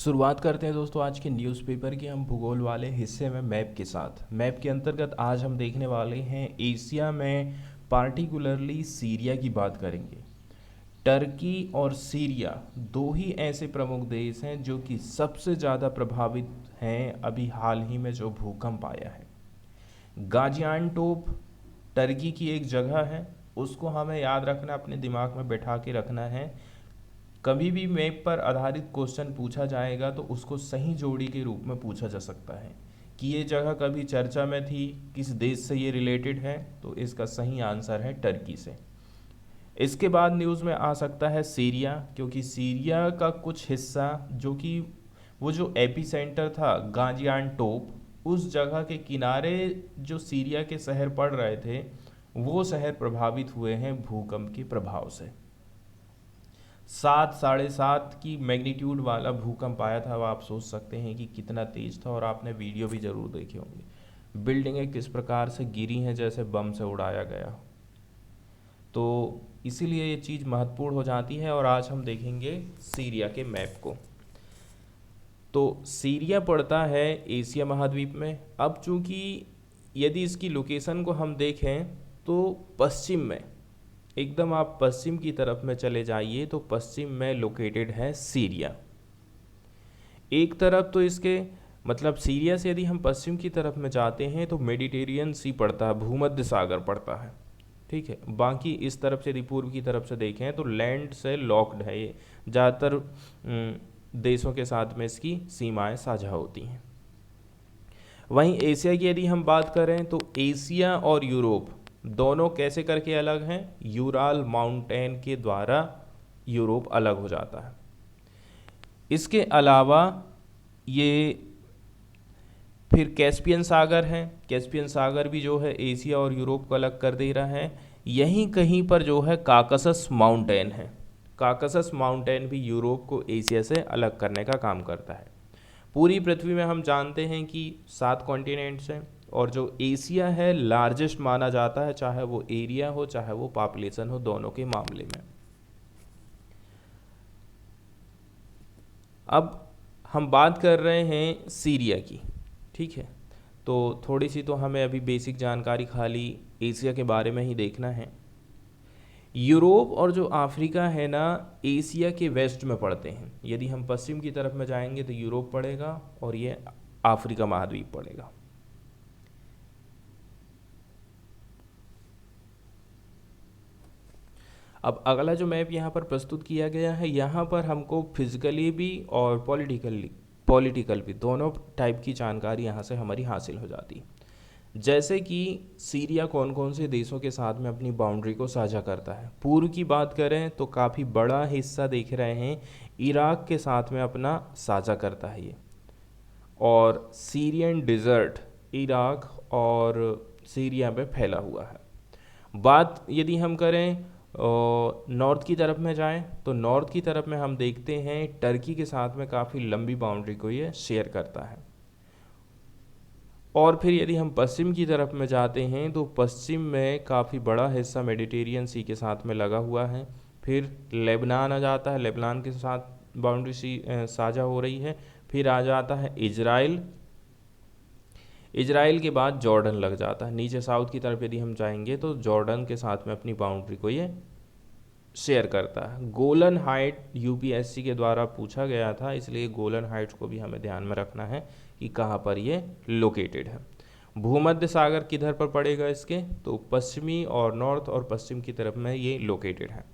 शुरुआत करते हैं दोस्तों आज के न्यूज़पेपर के हम भूगोल वाले हिस्से में मैप के साथ। मैप के अंतर्गत आज हम देखने वाले हैं एशिया में, पार्टिकुलरली सीरिया की बात करेंगे। टर्की और सीरिया दो ही ऐसे प्रमुख देश हैं जो कि सबसे ज़्यादा प्रभावित हैं अभी हाल ही में जो भूकंप आया है। गाजियानटोप टर्की की एक जगह है, उसको हमें याद रखना, अपने दिमाग में बैठा के रखना है। कभी भी मैप पर आधारित क्वेश्चन पूछा जाएगा तो उसको सही जोड़ी के रूप में पूछा जा सकता है कि ये जगह कभी चर्चा में थी, किस देश से ये रिलेटेड है, तो इसका सही आंसर है टर्की से। इसके बाद न्यूज़ में आ सकता है सीरिया, क्योंकि सीरिया का कुछ हिस्सा जो कि वो जो एपी सेंटर था गाजियानटोप, उस जगह के किनारे जो सीरिया के शहर पड़ रहे थे, वो शहर प्रभावित हुए हैं भूकंप के प्रभाव से। 7, 7.5 की मैग्नीट्यूड वाला भूकंप आया था। अब आप सोच सकते हैं कि कितना तेज था, और आपने वीडियो भी ज़रूर देखे होंगे। बिल्डिंगें किस प्रकार से गिरी हैं, जैसे बम से उड़ाया गया। तो इसीलिए ये चीज़ महत्वपूर्ण हो जाती है। और आज हम देखेंगे सीरिया के मैप को। तो सीरिया पड़ता है एशिया महाद्वीप में। अब चूंकि यदि इसकी लोकेशन को हम देखें तो पश्चिम में, एकदम आप पश्चिम की तरफ में चले जाइए तो पश्चिम में लोकेटेड है सीरिया। एक तरफ तो इसके मतलब सीरिया से यदि हम पश्चिम की तरफ में जाते हैं तो मेडिटेरियन सी पड़ता है, भूमध्य सागर पड़ता है। ठीक है, बाकी इस तरफ से यदि पूर्व की तरफ से देखें तो लैंड से लॉक्ड है ये, ज़्यादातर देशों के साथ में इसकी सीमाएं साझा होती हैं। वहीं एशिया की यदि हम बात करें तो एशिया और यूरोप दोनों कैसे करके अलग हैं, यूराल माउंटेन के द्वारा यूरोप अलग हो जाता है। इसके अलावा ये फिर कैस्पियन सागर है। कैस्पियन सागर भी जो है एशिया और यूरोप को अलग कर दे रहा है। यहीं कहीं पर जो है काकसस माउंटेन है। काकसस माउंटेन भी यूरोप को एशिया से अलग करने का काम करता है। पूरी पृथ्वी में हम जानते हैं कि 7 कॉन्टिनेंट्स हैं, और जो एशिया है लार्जेस्ट माना जाता है, चाहे वो एरिया हो चाहे वो पॉपुलेशन हो, दोनों के मामले में। अब हम बात कर रहे हैं सीरिया की। ठीक है, तो थोड़ी सी तो हमें अभी बेसिक जानकारी खाली एशिया के बारे में ही देखना है। यूरोप और जो अफ्रीका है ना, एशिया के वेस्ट में पड़ते हैं। यदि हम पश्चिम की तरफ में जाएंगे तो यूरोप पड़ेगा और ये अफ्रीका महाद्वीप पड़ेगा। अब अगला जो मैप यहाँ पर प्रस्तुत किया गया है, यहाँ पर हमको फिजिकली भी और पॉलिटिकल भी दोनों टाइप की जानकारी यहाँ से हमारी हासिल हो जाती है। जैसे कि सीरिया कौन कौन से देशों के साथ में अपनी बाउंड्री को साझा करता है। पूर्व की बात करें तो काफ़ी बड़ा हिस्सा देख रहे हैं इराक के साथ में अपना साझा करता है ये। और सीरियन डिज़र्ट इराक और सीरिया पे फैला हुआ है। बात यदि हम करें नॉर्थ की तरफ में जाएं तो नॉर्थ की तरफ में हम देखते हैं टर्की के साथ में काफ़ी लंबी बाउंड्री को ये शेयर करता है। और फिर यदि हम पश्चिम की तरफ में जाते हैं तो पश्चिम में काफ़ी बड़ा हिस्सा मेडिटेरियन सी के साथ में लगा हुआ है। फिर लेबनान आ जाता है, लेबनान के साथ बाउंड्री सी साझा हो रही है। फिर आ जाता है इजराइल, इजराइल के बाद जॉर्डन लग जाता है। नीचे साउथ की तरफ यदि हम जाएंगे तो जॉर्डन के साथ में अपनी बाउंड्री को ये शेयर करता है। गोलन हाइट यूपीएससी के द्वारा पूछा गया था, इसलिए गोलन हाइट्स को भी हमें ध्यान में रखना है कि कहाँ पर ये लोकेटेड है। भूमध्य सागर किधर पर पड़ेगा इसके, तो पश्चिमी और नॉर्थ और पश्चिम की तरफ में ये लोकेटेड है।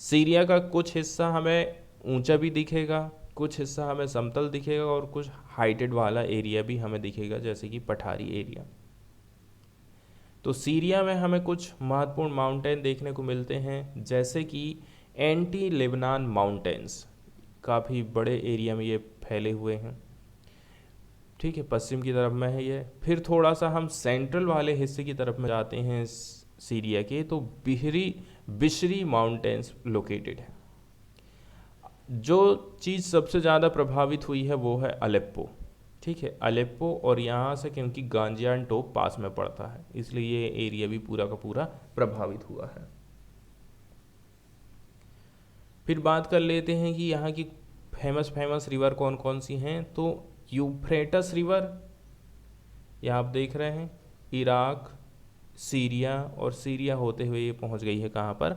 सीरिया का कुछ हिस्सा हमें ऊंचा भी दिखेगा, कुछ हिस्सा हमें समतल दिखेगा, और कुछ हाइटेड वाला एरिया भी हमें दिखेगा, जैसे कि पठारी एरिया। तो सीरिया में हमें कुछ महत्वपूर्ण माउंटेन देखने को मिलते हैं, जैसे कि एंटी लेबनान माउंटेन्स, काफ़ी बड़े एरिया में ये फैले हुए हैं। ठीक है, पश्चिम की तरफ में है ये। फिर थोड़ा सा हम सेंट्रल वाले हिस्से की तरफ में जाते हैं सीरिया के, तो बिशरी माउंटेन्स लोकेटेड है। जो चीज़ सबसे ज़्यादा प्रभावित हुई है वो है अलेप्पो। ठीक है, अलेप्पो, और यहाँ से क्योंकि गाजियानटोप पास में पड़ता है इसलिए ये एरिया भी पूरा का पूरा प्रभावित हुआ है। फिर बात कर लेते हैं कि यहाँ की फेमस फेमस रिवर कौन कौन सी हैं, तो यूफ्रेटस रिवर, यह आप देख रहे हैं, इराक, सीरिया, और सीरिया होते हुए ये पहुंच गई है कहाँ पर,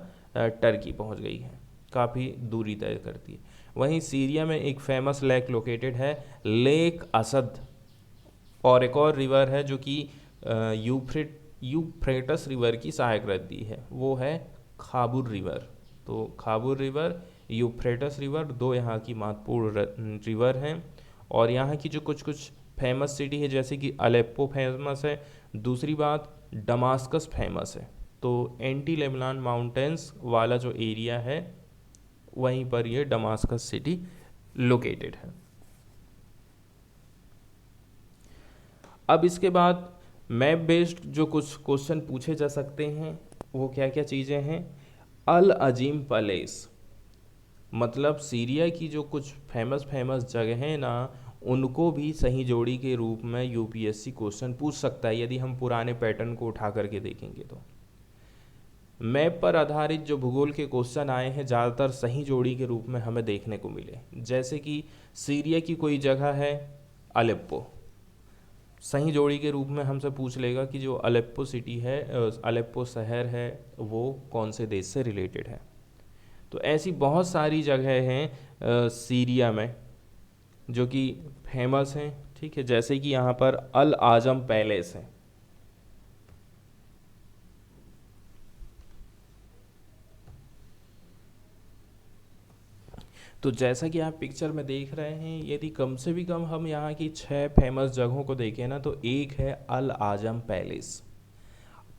टर्की पहुंच गई है, काफ़ी दूरी तय करती है। वहीं सीरिया में एक फेमस लेक लोकेटेड है, लेक असद, और एक और रिवर है जो कि यूफ्रेटस रिवर की सहायक रहती है, वो है खाबुर रिवर। तो खाबुर रिवर, यूफ्रेटस रिवर, दो यहाँ की महत्वपूर्ण रिवर हैं। और यहाँ की जो कुछ कुछ फेमस सिटी है, जैसे कि अलेप्पो फेमस है, दूसरी बात डमास्कस फेमस है। तो एंटी लेबनान माउंटेन्स वाला जो एरिया है वहीं पर ये डमास्कस सिटी लोकेटेड है। अब इसके बाद मैप बेस्ड जो कुछ क्वेश्चन पूछे जा सकते हैं वो क्या क्या चीज़ें हैं। अल अजीम पैलेस, मतलब सीरिया की जो कुछ फेमस फेमस जगह हैं ना, उनको भी सही जोड़ी के रूप में यूपीएससी क्वेश्चन पूछ सकता है यदि हम पुराने पैटर्न को उठा करके देखेंगे। तो मैप पर आधारित जो भूगोल के क्वेश्चन आए हैं ज़्यादातर सही जोड़ी के रूप में हमें देखने को मिले, जैसे कि सीरिया की कोई जगह है अलेप्पो, सही जोड़ी के रूप में हमसे पूछ लेगा कि जो अलेप्पो सिटी है, अलेप्पो शहर है, वो कौन से देश से रिलेटेड है। तो ऐसी बहुत सारी जगह हैं सीरिया में जो कि फेमस हैं, ठीक है, जैसे कि यहाँ पर अल आजम पैलेस है। तो जैसा कि आप पिक्चर में देख रहे हैं, यदि कम से भी कम हम यहाँ की 6 फेमस जगहों को देखें ना, तो एक है अल आजम पैलेस।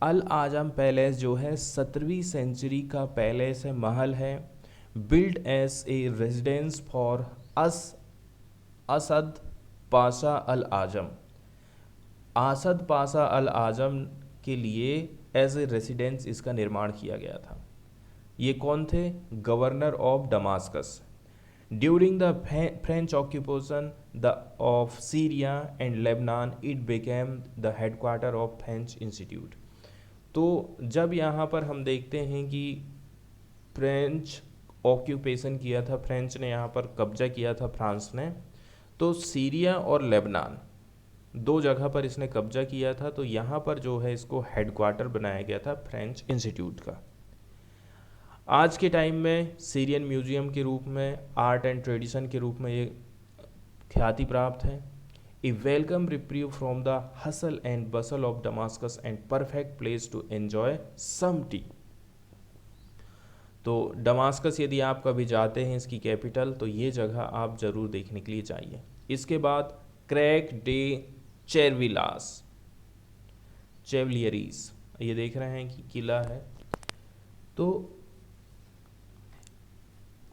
अल आजम पैलेस जो है 17वीं सेंचुरी का पैलेस है, महल है, build as a residence for Asad Pasha al Azm. Asad Pasha al Azm के लिए एज ए रेसिडेंस इसका निर्माण किया गया था। ये कौन थे? Governor of Damascus. During the French occupation of Syria and Lebanon it became the headquarter of French institute. तो जब यहाँ पर हम देखते हैं कि फ्रेंच ऑक्यूपेशन किया था, फ्रेंच ने यहाँ पर कब्जा किया था फ्रांस ने, तो सीरिया और लेबनान दो जगह पर इसने कब्जा किया था। तो यहाँ पर जो है इसको हेडक्वार्टर बनाया गया था फ्रेंच इंस्टीट्यूट का। आज के टाइम में सीरियन म्यूजियम के रूप में, आर्ट एंड ट्रेडिशन के रूप में ये ख्याति प्राप्त है। A welcome reprieve from the hustle and bustle of Damascus and perfect place to enjoy some tea. तो डमास्कस यदि आप कभी जाते हैं, इसकी कैपिटल, तो ये जगह आप ज़रूर देखने के लिए चाहिए। इसके बाद क्रैक डे चेवलियरीज, ये देख रहे हैं कि किला है। तो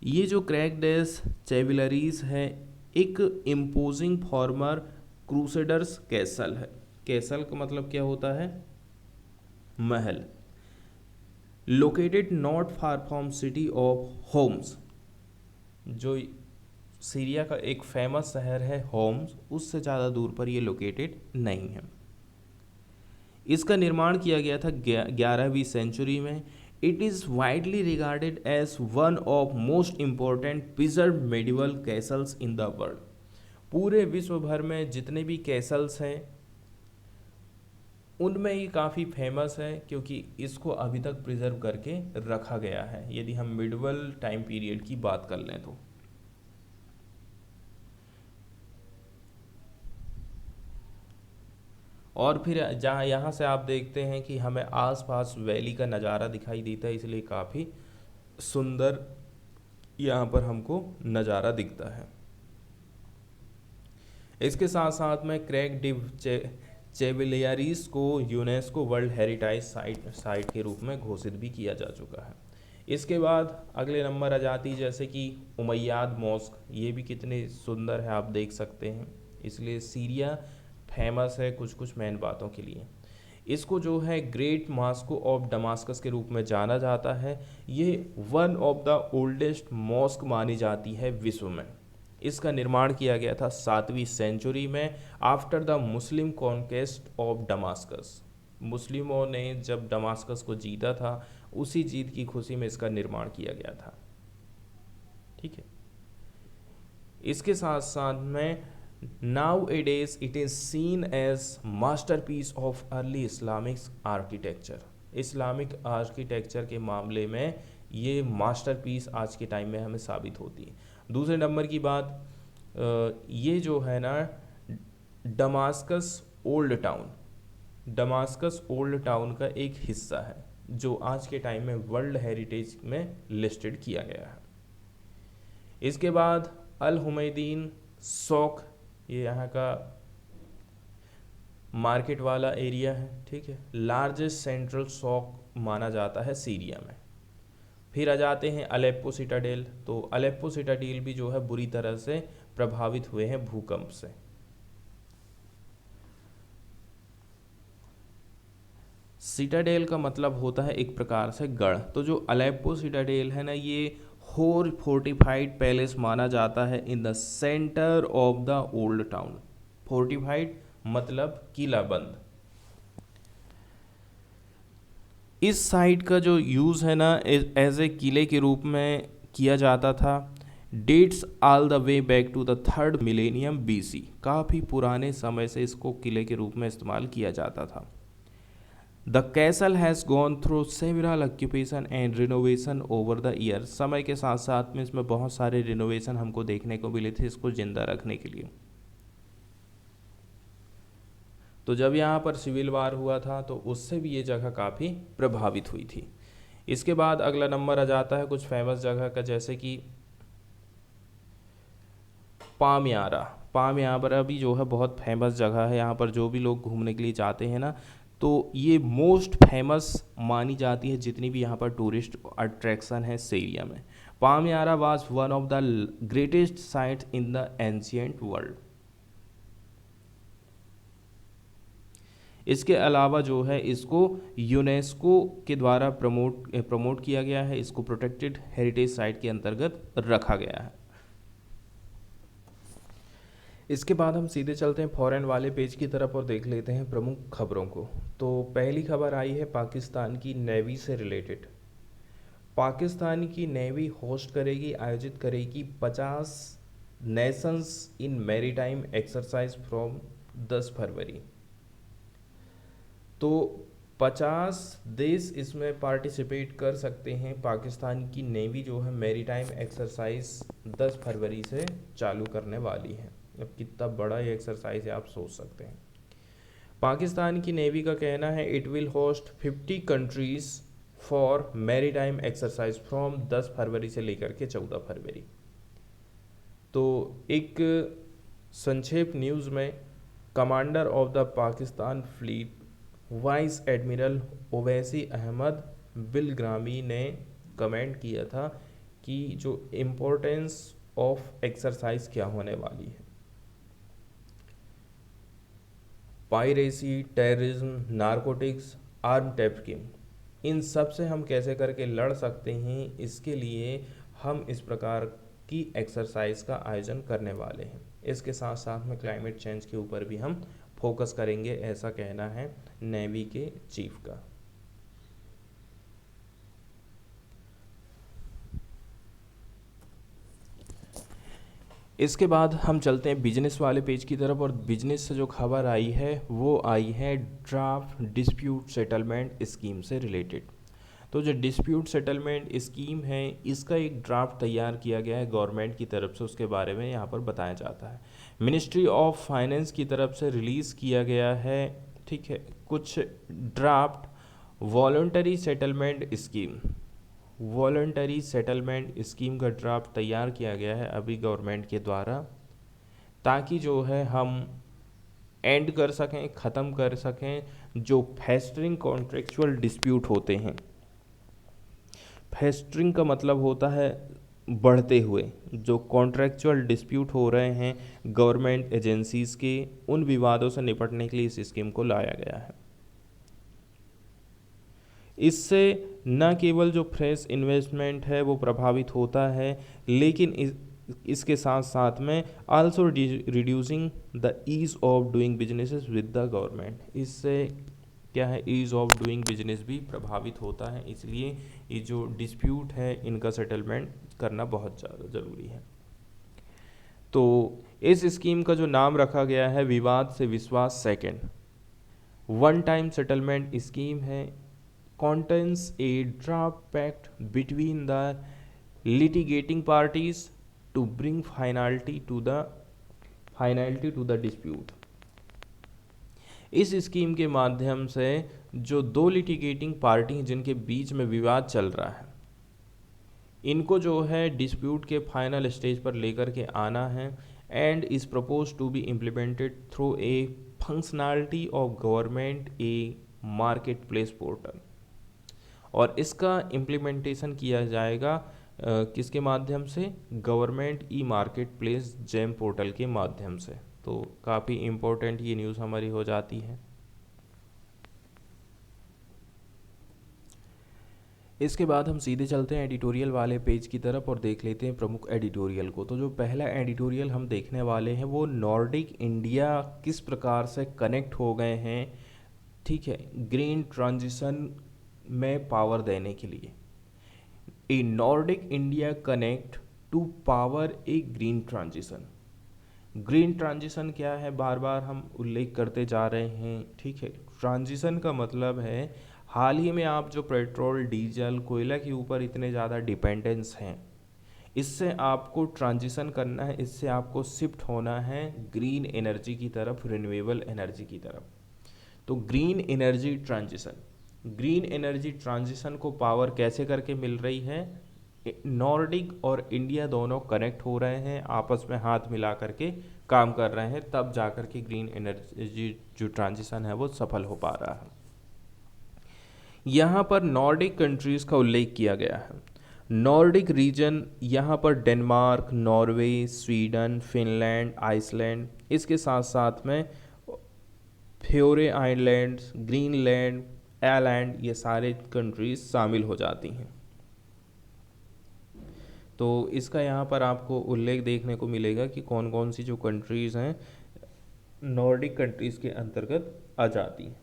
ये जो क्रैक डेस चेवलरीज है एक इम्पोजिंग फॉर्मर क्रूसेडर्स कैसल है। कैसल का मतलब क्या होता है? महल। Located not far from city of Homs, जो सीरिया का एक फेमस शहर है होम्स, उससे ज़्यादा दूर पर ये लोकेटेड नहीं है। इसका निर्माण किया गया था 11वीं सेंचुरी में। It is widely regarded as one of most important preserve medieval castles in the world. पूरे विश्व भर में जितने भी कैसल्स हैं उनमें ये काफ़ी फेमस है, क्योंकि इसको अभी तक प्रिजर्व करके रखा गया है, यदि हम मिडवल टाइम पीरियड की बात कर लें तो। और फिर जहाँ यहाँ से आप देखते हैं कि हमें आसपास वैली का नज़ारा दिखाई देता है, इसलिए काफ़ी सुंदर यहाँ पर हमको नज़ारा दिखता है। इसके साथ साथ में क्रैक डिव चेवलियरीज को यूनेस्को वर्ल्ड हेरिटेज साइट के रूप में घोषित भी किया जा चुका है। इसके बाद अगले नंबर आ जाती है जैसे कि उमैयाद मॉस्क, ये भी कितने सुंदर है आप देख सकते हैं। इसलिए सीरिया फेमस है कुछ कुछ मेन बातों के लिए। इसको जो है ग्रेट मॉस्को ऑफ डमास्कस के रूप में जाना जाता है। ये one of the oldest mosque मानी जाती है विश्व में। इसका निर्माण किया गया था 7वीं सेंचुरी में after the Muslim conquest of Damascus. मुस्लिमों ने जब डमास्कस को जीता था, उसी जीत की खुशी में इसका निर्माण किया गया था। ठीक है। इसके साथ साथ में nowadays it is seen as masterpiece of early Islamic architecture. Islamic architecture के मामले में ये मास्टरपीस आज के टाइम में हमें साबित होती है। दूसरे नंबर की बात, ये जो है ना Damascus old town, Damascus old town का एक हिस्सा है जो आज के टाइम में वर्ल्ड हेरिटेज में लिस्टेड किया गया है। इसके बाद अल हुमैदीन सौक, ये यहाँ का मार्केट वाला एरिया है, ठीक है, लार्जेस्ट सेंट्रल सौक माना जाता है सीरिया में। फिर आ जाते हैं अलेप्पो सिटाडेल, तो अलेप्पो सिटाडेल भी जो है बुरी तरह से प्रभावित हुए हैं भूकंप से। सिटाडेल का मतलब होता है एक प्रकार से गढ़, तो जो अलेप्पो सिटाडेल है ना, ये होर फोर्टिफाइड पैलेस माना जाता है in the centre of the old town. Fortified मतलब किलाबंद। इस साइट का जो यूज़ है ना एज ए किले के रूप में किया जाता था। Dates all the way back to the 3rd millennium BC, काफ़ी पुराने समय से इसको किले के रूप में इस्तेमाल किया जाता था। The castle has gone through several occupation and renovation over the year. समय के साथ साथ में इसमें बहुत सारे रिनोवेशन हमको देखने को मिले थे इसको जिंदा रखने के लिए। तो जब यहाँ पर सिविल वार हुआ था तो उससे भी ये जगह काफ़ी प्रभावित हुई थी। इसके बाद अगला नंबर आ जाता है कुछ फेमस जगह का, जैसे कि पामयारा। पामयारा भी जो है बहुत फेमस जगह है। यहाँ पर जो भी लोग घूमने के लिए जाते हैं ना, तो ये मोस्ट फेमस मानी जाती है जितनी भी यहाँ पर टूरिस्ट अट्रैक्शन है सीरिया में। Palmyra was one of the greatest sites in the ancient world. इसके अलावा जो है इसको यूनेस्को के द्वारा प्रमोट किया गया है, इसको प्रोटेक्टेड हेरिटेज साइट के अंतर्गत रखा गया है। इसके बाद हम सीधे चलते हैं फॉरेन वाले पेज की तरफ और देख लेते हैं प्रमुख खबरों को। तो पहली खबर आई है पाकिस्तान की नेवी से रिलेटेड। पाकिस्तान की नेवी होस्ट करेगी, आयोजित करेगी 50 Nations in maritime exercise from 10 फरवरी। तो 50 देश इसमें पार्टिसिपेट कर सकते हैं। पाकिस्तान की नेवी जो है मैरीटाइम एक्सरसाइज 10 फरवरी से चालू करने वाली है। अब कितना बड़ा ये एक्सरसाइज है आप सोच सकते हैं। पाकिस्तान की नेवी का कहना है it will host 50 countries for maritime exercise from 10 फरवरी से लेकर के 14 फरवरी। तो एक संक्षेप न्यूज़ में commander of the Pakistan fleet vice admiral Owaisi Ahmad Bilgrami ने कमेंट किया था कि जो इम्पोर्टेंस ऑफ एक्सरसाइज क्या होने वाली है। Piracy, terrorism, narcotics, arm trafficking, इन सब से हम कैसे करके लड़ सकते हैं, इसके लिए हम इस प्रकार की एक्सरसाइज का आयोजन करने वाले हैं। इसके साथ साथ में क्लाइमेट चेंज के ऊपर भी हम फोकस करेंगे, ऐसा कहना है नेवी के चीफ का। इसके बाद हम चलते हैं बिजनेस वाले पेज की तरफ और बिजनेस से जो खबर आई है वो आई है ड्राफ्ट डिस्प्यूट सेटलमेंट स्कीम से रिलेटेड। तो जो डिस्प्यूट सेटलमेंट स्कीम है इसका एक ड्राफ्ट तैयार किया गया है गवर्नमेंट की तरफ से, उसके बारे में यहाँ पर बताया जाता है। मिनिस्ट्री ऑफ फाइनेंस की तरफ से रिलीज़ किया गया है, ठीक है, कुछ draft voluntary settlement scheme. Voluntary settlement scheme का ड्राफ्ट तैयार किया गया है अभी गवर्नमेंट के द्वारा, ताकि जो है हम एंड कर सकें, ख़त्म कर सकें जो फेस्टरिंग कॉन्ट्रेक्चुअल डिस्प्यूट होते हैं। फेस्टरिंग का मतलब होता है बढ़ते हुए, जो कॉन्ट्रेक्चुअल डिस्प्यूट हो रहे हैं गवर्नमेंट एजेंसीज़ के, उन विवादों से निपटने के लिए इस स्कीम को लाया गया है। इससे न केवल जो फ्रेश इन्वेस्टमेंट है वो प्रभावित होता है, लेकिन इसके साथ साथ में also reducing the ease of doing businesses with the government. इससे क्या है, ईज़ ऑफ डूइंग बिजनेस भी प्रभावित होता है, इसलिए ये जो डिस्प्यूट है इनका सेटलमेंट करना बहुत ज़्यादा ज़रूरी है। तो इस स्कीम का जो नाम रखा गया है विवाद से विश्वास second, one time settlement scheme है, contains a draft pact between the litigating parties to bring finality to the dispute। इस स्कीम के माध्यम से जो दो लिटिगेटिंग पार्टी हैं जिनके बीच में विवाद चल रहा है, इनको जो है डिस्प्यूट के फाइनल स्टेज पर लेकर के आना है, and is propose to be implemented through a functionality of government a market place portal. और इसका इम्प्लीमेंटेशन किया जाएगा किसके माध्यम से? Government e market place GeM portal के माध्यम से। तो काफ़ी इम्पोर्टेंट ये न्यूज़ हमारी हो जाती है। इसके बाद हम सीधे चलते हैं एडिटोरियल वाले पेज की तरफ और देख लेते हैं प्रमुख एडिटोरियल को। तो जो पहला एडिटोरियल हम देखने वाले हैं वो नॉर्डिक इंडिया किस प्रकार से कनेक्ट हो गए हैं, ठीक है, ग्रीन ट्रांजिशन में पावर देने के लिए। A Nordic India connect to power a green transition. Green transition क्या है, बार बार हम उल्लेख करते जा रहे हैं, ठीक है। ट्रांजिशन का मतलब है हाल ही में आप जो पेट्रोल डीजल कोयला के ऊपर इतने ज़्यादा डिपेंडेंस हैं, इससे आपको ट्रांजिशन करना है, इससे आपको शिफ्ट होना है ग्रीन एनर्जी की तरफ, रिन्यूएबल एनर्जी की तरफ। तो green energy transition, green energy transition को पावर कैसे करके मिल रही है? नॉर्डिक और इंडिया दोनों कनेक्ट हो रहे हैं, आपस में हाथ मिला करके काम कर रहे हैं, तब जा कर के ग्रीन एनर्जी जो ट्रांजिशन है वो सफल हो पा रहा है। यहाँ पर नॉर्डिक कंट्रीज़ का उल्लेख किया गया है। नॉर्डिक रीजन यहाँ पर Denmark, Norway, Sweden, Finland, Iceland, इसके साथ साथ में फ्योरे आइलैंड्स, ग्रीनलैंड, आयरलैंड, ये सारे कंट्रीज शामिल हो जाती हैं। तो इसका यहाँ पर आपको उल्लेख देखने को मिलेगा कि कौन कौन सी जो कंट्रीज़ हैं नॉर्डिक कंट्रीज़ के अंतर्गत आ जाती हैं।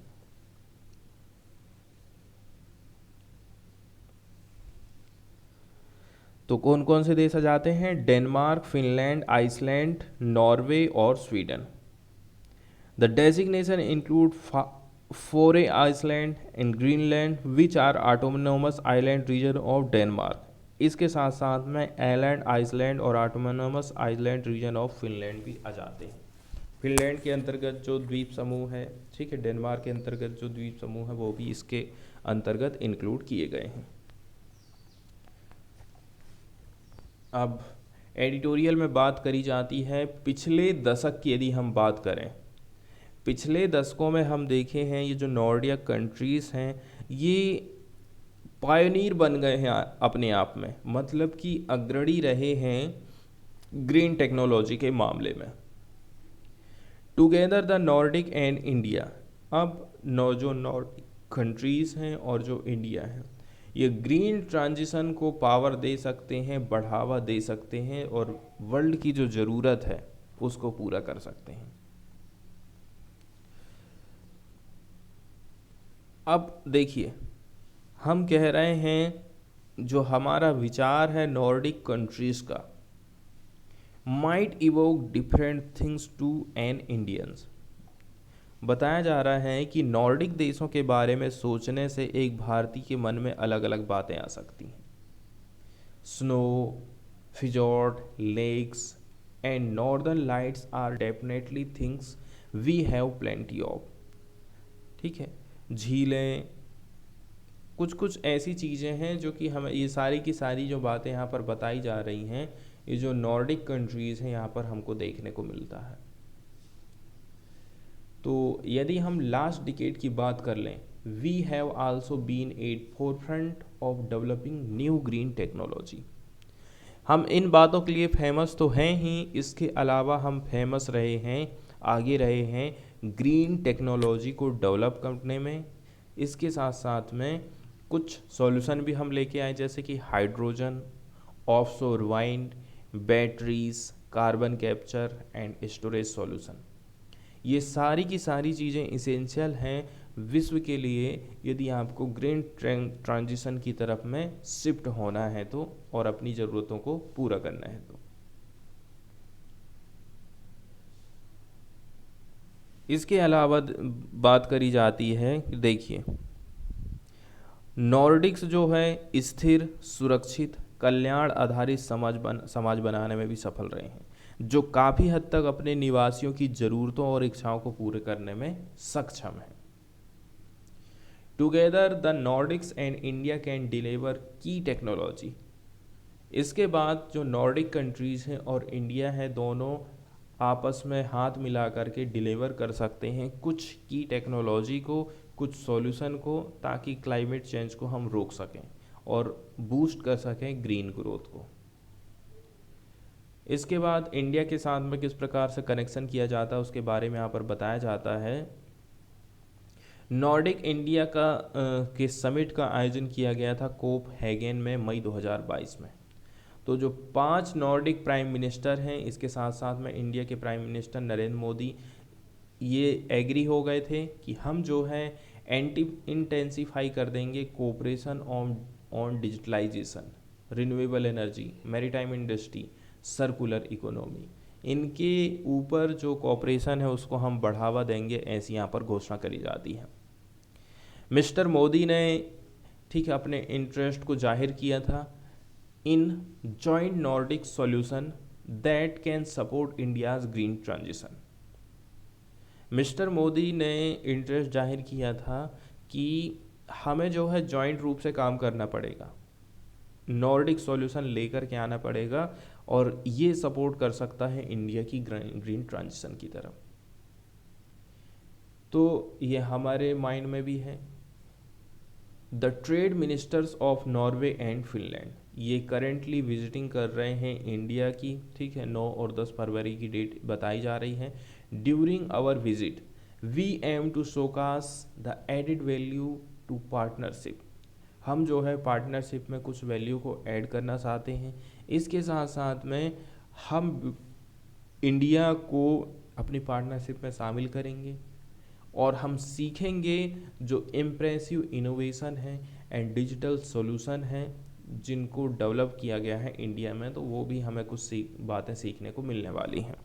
तो कौन कौन से देश आ जाते हैं? डेनमार्क, फिनलैंड, आइसलैंड, नॉर्वे और Sweden. The designation include Faroe Island and Greenland, which are autonomous island region of Denmark। इसके साथ साथ में आइलैंड, आइसलैंड और autonomous island region of Finland भी आ जाते हैं। फिनलैंड के अंतर्गत जो द्वीप समूह है, ठीक है, डेनमार्क के अंतर्गत जो द्वीप समूह है वो भी इसके अंतर्गत इंक्लूड किए गए हैं। अब एडिटोरियल में बात करी जाती है पिछले दशक की, यदि हम बात करें पिछले दशकों में हम देखे हैं ये जो नॉर्डिक कंट्रीज़ हैं ये पायनियर बन गए हैं अपने आप में, मतलब कि अग्रणी रहे हैं ग्रीन टेक्नोलॉजी के मामले में। Together the Nordic and India, अब जो नॉर्डिक कंट्रीज़ हैं और जो इंडिया है ये ग्रीन ट्रांजिशन को पावर दे सकते हैं, बढ़ावा दे सकते हैं और वर्ल्ड की जो ज़रूरत है उसको पूरा कर सकते हैं। अब देखिए, हम कह रहे हैं जो हमारा विचार है नॉर्डिक कंट्रीज़ का might evoke different things to an Indians. बताया जा रहा है कि नॉर्डिक देशों के बारे में सोचने से एक भारतीय के मन में अलग अलग बातें आ सकती हैं। Snow, fjord, lakes and northern lights are definitely things we have plenty of, ठीक है। झीलें, कुछ कुछ ऐसी चीज़ें हैं जो कि हमें ये सारी की सारी जो बातें यहाँ पर बताई जा रही हैं ये जो नॉर्डिक कंट्रीज़ हैं यहाँ पर हमको देखने को मिलता है। तो यदि हम लास्ट डिकेड की बात कर लें, we have also been at forefront of developing new green technology. हम इन बातों के लिए फेमस तो हैं ही, इसके अलावा हम फेमस रहे हैं, आगे रहे हैं ग्रीन टेक्नोलॉजी को डेवलप करने में। इसके साथ साथ में कुछ सॉल्यूशन भी हम लेके आए जैसे कि hydrogen, offshore wind, batteries, carbon capture and storage solution. ये सारी की सारी चीज़ें इसेंशियल हैं विश्व के लिए यदि आपको ग्रीन ट्रांजिशन की तरफ में शिफ्ट होना है तो, और अपनी ज़रूरतों को पूरा करना है तो। इसके अलावा बात करी जाती है, देखिए नॉर्डिक्स जो है स्थिर, सुरक्षित, कल्याण आधारित समाज बनाने में भी सफल रहे हैं, जो काफ़ी हद तक अपने निवासियों की ज़रूरतों और इच्छाओं को पूरे करने में सक्षम है। Together the Nordics and India can deliver key technology. इसके बाद जो नॉर्डिक कंट्रीज़ हैं और इंडिया है, दोनों आपस में हाथ मिला करके डिलीवर कर सकते हैं कुछ की टेक्नोलॉजी को, कुछ सॉल्यूशन को, ताकि क्लाइमेट चेंज को हम रोक सकें और बूस्ट कर सकें ग्रीन ग्रोथ को। इसके बाद इंडिया के साथ में किस प्रकार से कनेक्शन किया जाता है उसके बारे में यहाँ पर बताया जाता है। नॉर्डिक इंडिया के समिट का आयोजन किया गया था कोपहेगन में मई 2022 में। तो जो 5 नॉर्डिक प्राइम मिनिस्टर हैं, इसके साथ साथ में इंडिया के प्राइम मिनिस्टर नरेंद्र मोदी, ये एग्री हो गए थे कि हम जो है इंटेंसिफाई कर देंगे cooperation on digitalisation, renewable energy, maritime industry, circular economy. इनके ऊपर जो कोऑपरेशन है उसको हम बढ़ावा देंगे, ऐसी यहाँ पर घोषणा करी जाती है। मिस्टर मोदी ने ठीक है अपने इंटरेस्ट को जाहिर किया था in joint Nordic solution that can support India's green transition. Mister Modi ने इंटरेस्ट जाहिर किया था कि हमें जो है जॉइंट रूप से काम करना पड़ेगा, नॉर्डिक सॉल्यूशन लेकर के आना पड़ेगा, और ये सपोर्ट कर सकता है इंडिया की ग्रीन ट्रांजिशन की तरफ। तो ये हमारे माइंड में भी है। The trade ministers of Norway and Finland, ये करेंटली विजिटिंग कर रहे हैं इंडिया की, ठीक है, 9 और 10 फरवरी की डेट बताई जा रही है। During our visit we aim to showcase the added value to partnership. हम जो है पार्टनरशिप में कुछ वैल्यू को ऐड करना चाहते हैं। इसके साथ साथ में हम इंडिया को अपनी पार्टनरशिप में शामिल करेंगे और हम सीखेंगे जो इम्प्रेसिव इनोवेशन है एंड डिजिटल सॉल्यूशन है जिनको डेवलप किया गया है इंडिया में, तो वो भी हमें कुछ बातें सीखने को मिलने वाली हैं।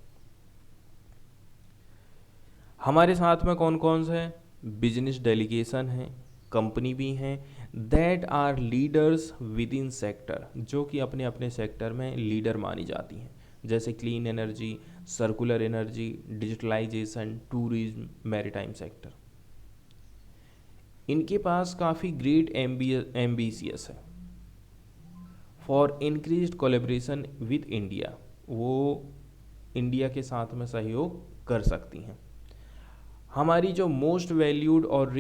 हमारे साथ में कौन कौन से बिजनेस डेलीगेशन हैं, कंपनी भी हैं, that are leaders within sector, जो कि अपने अपने सेक्टर में लीडर मानी जाती हैं, जैसे clean energy, circular energy, digitalisation, tourism, maritime sector. इनके पास काफ़ी ग्रेट एम्बिशियस है for increased collaboration with India, वो इंडिया के साथ में सहयोग कर सकती हैं। हमारी जो मोस्ट वैल्यूड और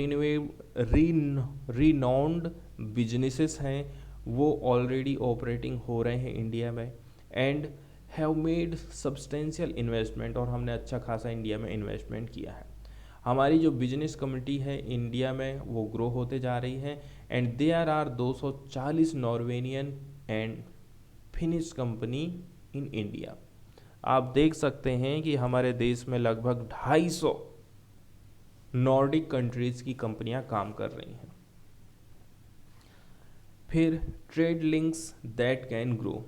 रिनाउंड बिजनेसेस हैं वो ऑलरेडी ऑपरेटिंग हो रहे हैं इंडिया में and have made substantial investment, और हमने अच्छा खासा इंडिया में इन्वेस्टमेंट किया है। हमारी जो बिजनेस कम्युनिटी है इंडिया में वो ग्रो होते जा रही है and there are 240 Norwegian and Finnish company in India. आप देख सकते हैं कि हमारे देश में लगभग 250 नॉर्डिक कंट्रीज की कंपनियां काम कर रही हैं। फिर trade links that can grow,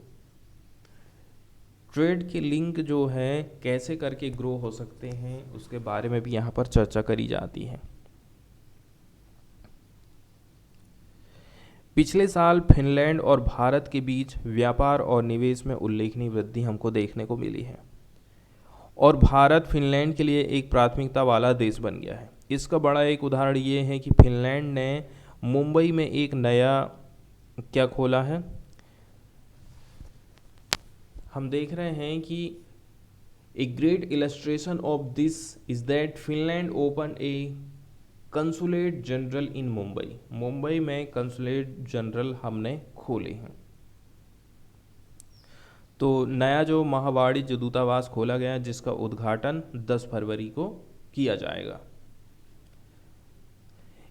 trade के लिंक जो है कैसे करके ग्रो हो सकते हैं उसके बारे में भी यहाँ पर चर्चा करी जाती है। पिछले साल फिनलैंड और भारत के बीच व्यापार और निवेश में उल्लेखनीय वृद्धि हमको देखने को मिली है और भारत फिनलैंड के लिए एक प्राथमिकता वाला देश बन गया है। इसका बड़ा एक उदाहरण ये है कि फिनलैंड ने मुंबई में एक नया क्या खोला है, हम देख रहे हैं कि a great illustration of this is that Finland open A consulate general in Mumbai, Mumbai में कंसुलेट जनरल हमने खोले हैं। तो नया जो महावाणिज्य दूतावास खोला गया जिसका उद्घाटन 10 फरवरी को किया जाएगा।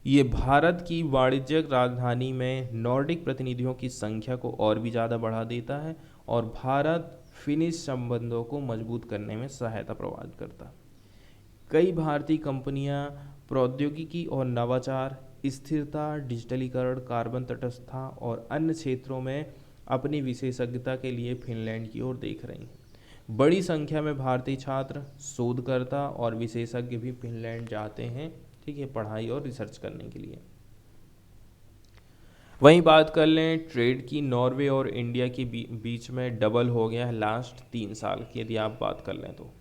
ये भारत की वाणिज्यिक राजधानी में नॉर्डिक प्रतिनिधियों की संख्या को और भी ज़्यादा बढ़ा देता है और भारत फिनिश संबंधों को मजबूत करने में सहायता प्रदान करता है। कई भारतीय कंपनियां प्रौद्योगिकी और नवाचार, स्थिरता, डिजिटलीकरण, कार्बन तटस्थता और अन्य क्षेत्रों में अपनी विशेषज्ञता के लिए फिनलैंड की ओर देख रही हैं। बड़ी संख्या में भारतीय छात्र, शोधकर्ता और विशेषज्ञ भी फिनलैंड जाते हैं, ठीक है, पढ़ाई और रिसर्च करने के लिए। वहीं बात कर लें ट्रेड की, नॉर्वे और इंडिया के बीच में डबल हो गया है लास्ट 3 साल की यदि आप बात कर लें तो।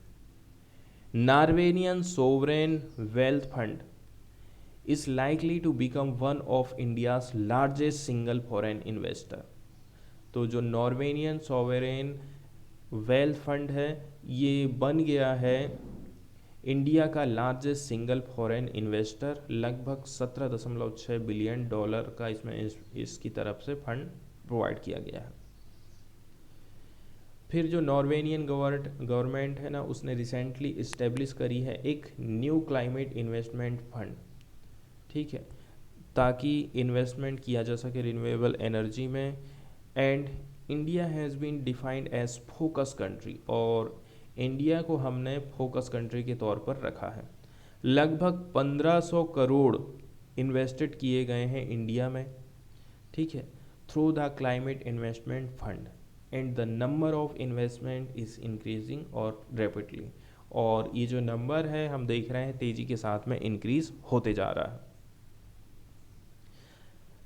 Norwegian sovereign wealth fund is likely to become one of India's largest single foreign investor। तो जो नॉर्वेनियन सॉवरेन वेल्थ फंड है ये बन गया है इंडिया का लार्जेस्ट सिंगल फॉरेन इन्वेस्टर। लगभग 17.6 बिलियन डॉलर का इसमें इसकी तरफ से फंड प्रोवाइड किया गया है। फिर जो नॉर्वेनियन गवर्नमेंट है ना, उसने रिसेंटली इस्टेब्लिश करी है एक न्यू क्लाइमेट इन्वेस्टमेंट फंड, ठीक है, ताकि इन्वेस्टमेंट किया जा सके रिन्यूएबल एनर्जी में। And India has been defined as focus country, और इंडिया को हमने फोकस कंट्री के तौर पर रखा है। लगभग 1500 करोड़ इन्वेस्टेड किए गए हैं इंडिया में, ठीक है, through the climate investment fund, and the number of investment is increasing और रैपिडली। और ये जो नंबर है हम देख रहे हैं तेज़ी के साथ में इंक्रीज होते जा रहा है।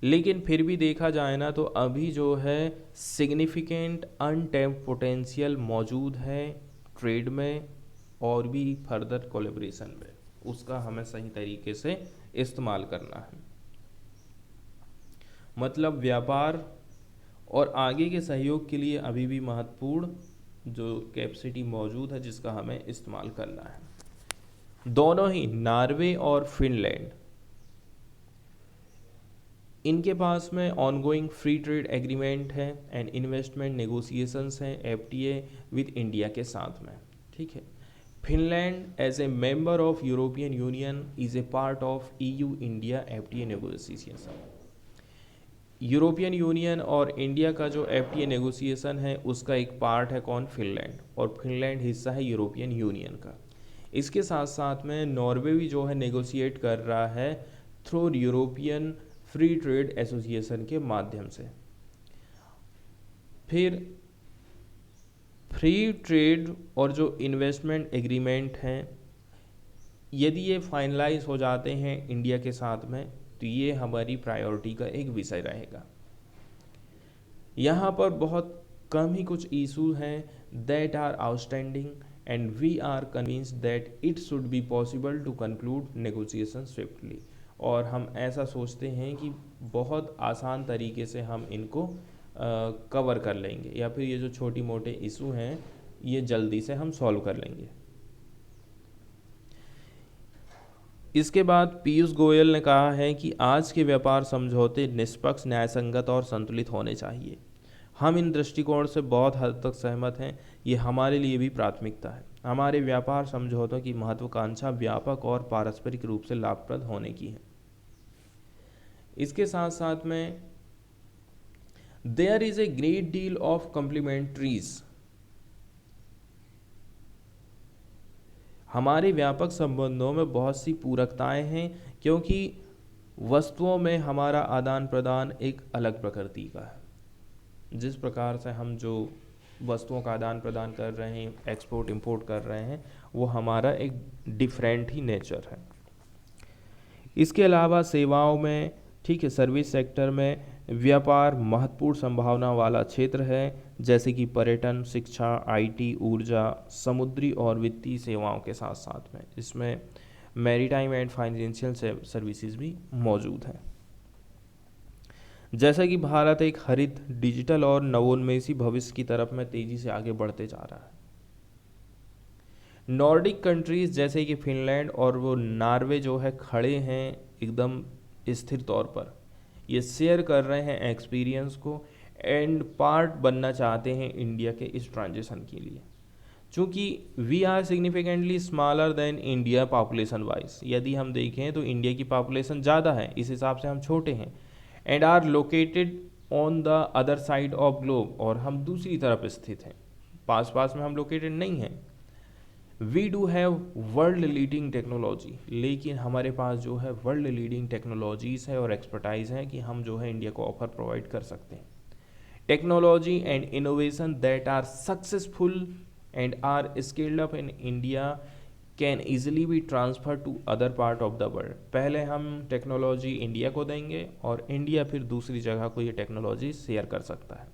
लेकिन फिर भी देखा जाए ना तो अभी जो है सिग्निफिकेंट अनटैप्ड पोटेंशियल मौजूद है ट्रेड में और भी फर्दर कोलैबोरेशन में, उसका हमें सही तरीके से इस्तेमाल करना है। मतलब व्यापार और आगे के सहयोग के लिए अभी भी महत्वपूर्ण जो कैपेसिटी मौजूद है जिसका हमें इस्तेमाल करना है। दोनों ही नॉर्वे और फिनलैंड, इनके पास में ऑनगोइंग फ्री ट्रेड एग्रीमेंट है एंड इन्वेस्टमेंट नेगोशिएशंस हैं एफटीए विद इंडिया के साथ में, ठीक है। Finland as a member of European Union is a part of EU India FTA negotiation. European Union और इंडिया का जो एफटीए नेगोशिएशन है उसका एक पार्ट है कौन, फिनलैंड, और फिनलैंड हिस्सा है यूरोपियन यूनियन का। इसके साथ साथ में नॉर्वे भी जो है नेगोशिएट कर रहा है through European free trade association के माध्यम से। फिर फ्री ट्रेड और जो इन्वेस्टमेंट एग्रीमेंट हैं यदि ये फाइनलाइज हो जाते हैं इंडिया के साथ में तो ये हमारी प्रायोरिटी का एक विषय रहेगा। यहाँ पर बहुत कम ही कुछ इशू हैं that are outstanding and we are convinced that it should be possible to conclude negotiation swiftly. और हम ऐसा सोचते हैं कि बहुत आसान तरीके से हम इनको कवर कर लेंगे, या फिर ये जो छोटी मोटे इशू हैं ये जल्दी से हम सॉल्व कर लेंगे। इसके बाद पीयूष गोयल ने कहा है कि आज के व्यापार समझौते निष्पक्ष, न्यायसंगत और संतुलित होने चाहिए। हम इन दृष्टिकोण से बहुत हद तक सहमत हैं। ये हमारे लिए भी प्राथमिकता है। हमारे व्यापार समझौतों की महत्वाकांक्षा व्यापक और पारस्परिक रूप से लाभप्रद होने की है। इसके साथ साथ में there is a great deal of complementarities. हमारे व्यापक संबंधों में बहुत सी पूरकताएं हैं क्योंकि वस्तुओं में हमारा आदान प्रदान एक अलग प्रकृति का है। जिस प्रकार से हम जो वस्तुओं का आदान प्रदान कर रहे हैं, एक्सपोर्ट इंपोर्ट कर रहे हैं, वो हमारा एक डिफरेंट ही नेचर है। इसके अलावा सेवाओं में, ठीक है, सर्विस सेक्टर में व्यापार महत्वपूर्ण संभावना वाला क्षेत्र है, जैसे कि पर्यटन, शिक्षा, आईटी, ऊर्जा, समुद्री और वित्तीय सेवाओं के साथ साथ में इसमें मैरीटाइम एंड फाइनेंशियल सर्विसेज भी मौजूद हैं। जैसा कि भारत एक हरित, डिजिटल और नवोन्मेषी भविष्य की तरफ में तेजी से आगे बढ़ते जा रहा है। नॉर्डिक कंट्रीज जैसे कि फिनलैंड और वो नॉर्वे जो है खड़े हैं एकदम स्थिर तौर पर, ये शेयर कर रहे हैं एक्सपीरियंस को एंड पार्ट बनना चाहते हैं इंडिया के इस ट्रांजिशन के लिए। चूँकि we are significantly smaller than India population wise, यदि हम देखें तो इंडिया की पॉपुलेशन ज़्यादा है, इस हिसाब से हम छोटे हैं, and are located on the other side of globe, और हम दूसरी तरफ स्थित हैं, पास पास में हम लोकेटेड नहीं हैं। We do have world leading technology, लेकिन हमारे पास जो है वर्ल्ड लीडिंग टेक्नोलॉजीज़ है और एक्सपर्टाइज है कि हम जो है इंडिया को ऑफर प्रोवाइड कर सकते हैं। Technology and innovation that are successful and are scaled up in India can easily be transfer to other part of the world. पहले हम टेक्नोलॉजी इंडिया को देंगे और इंडिया फिर दूसरी जगह को ये टेक्नोलॉजी शेयर कर सकता है।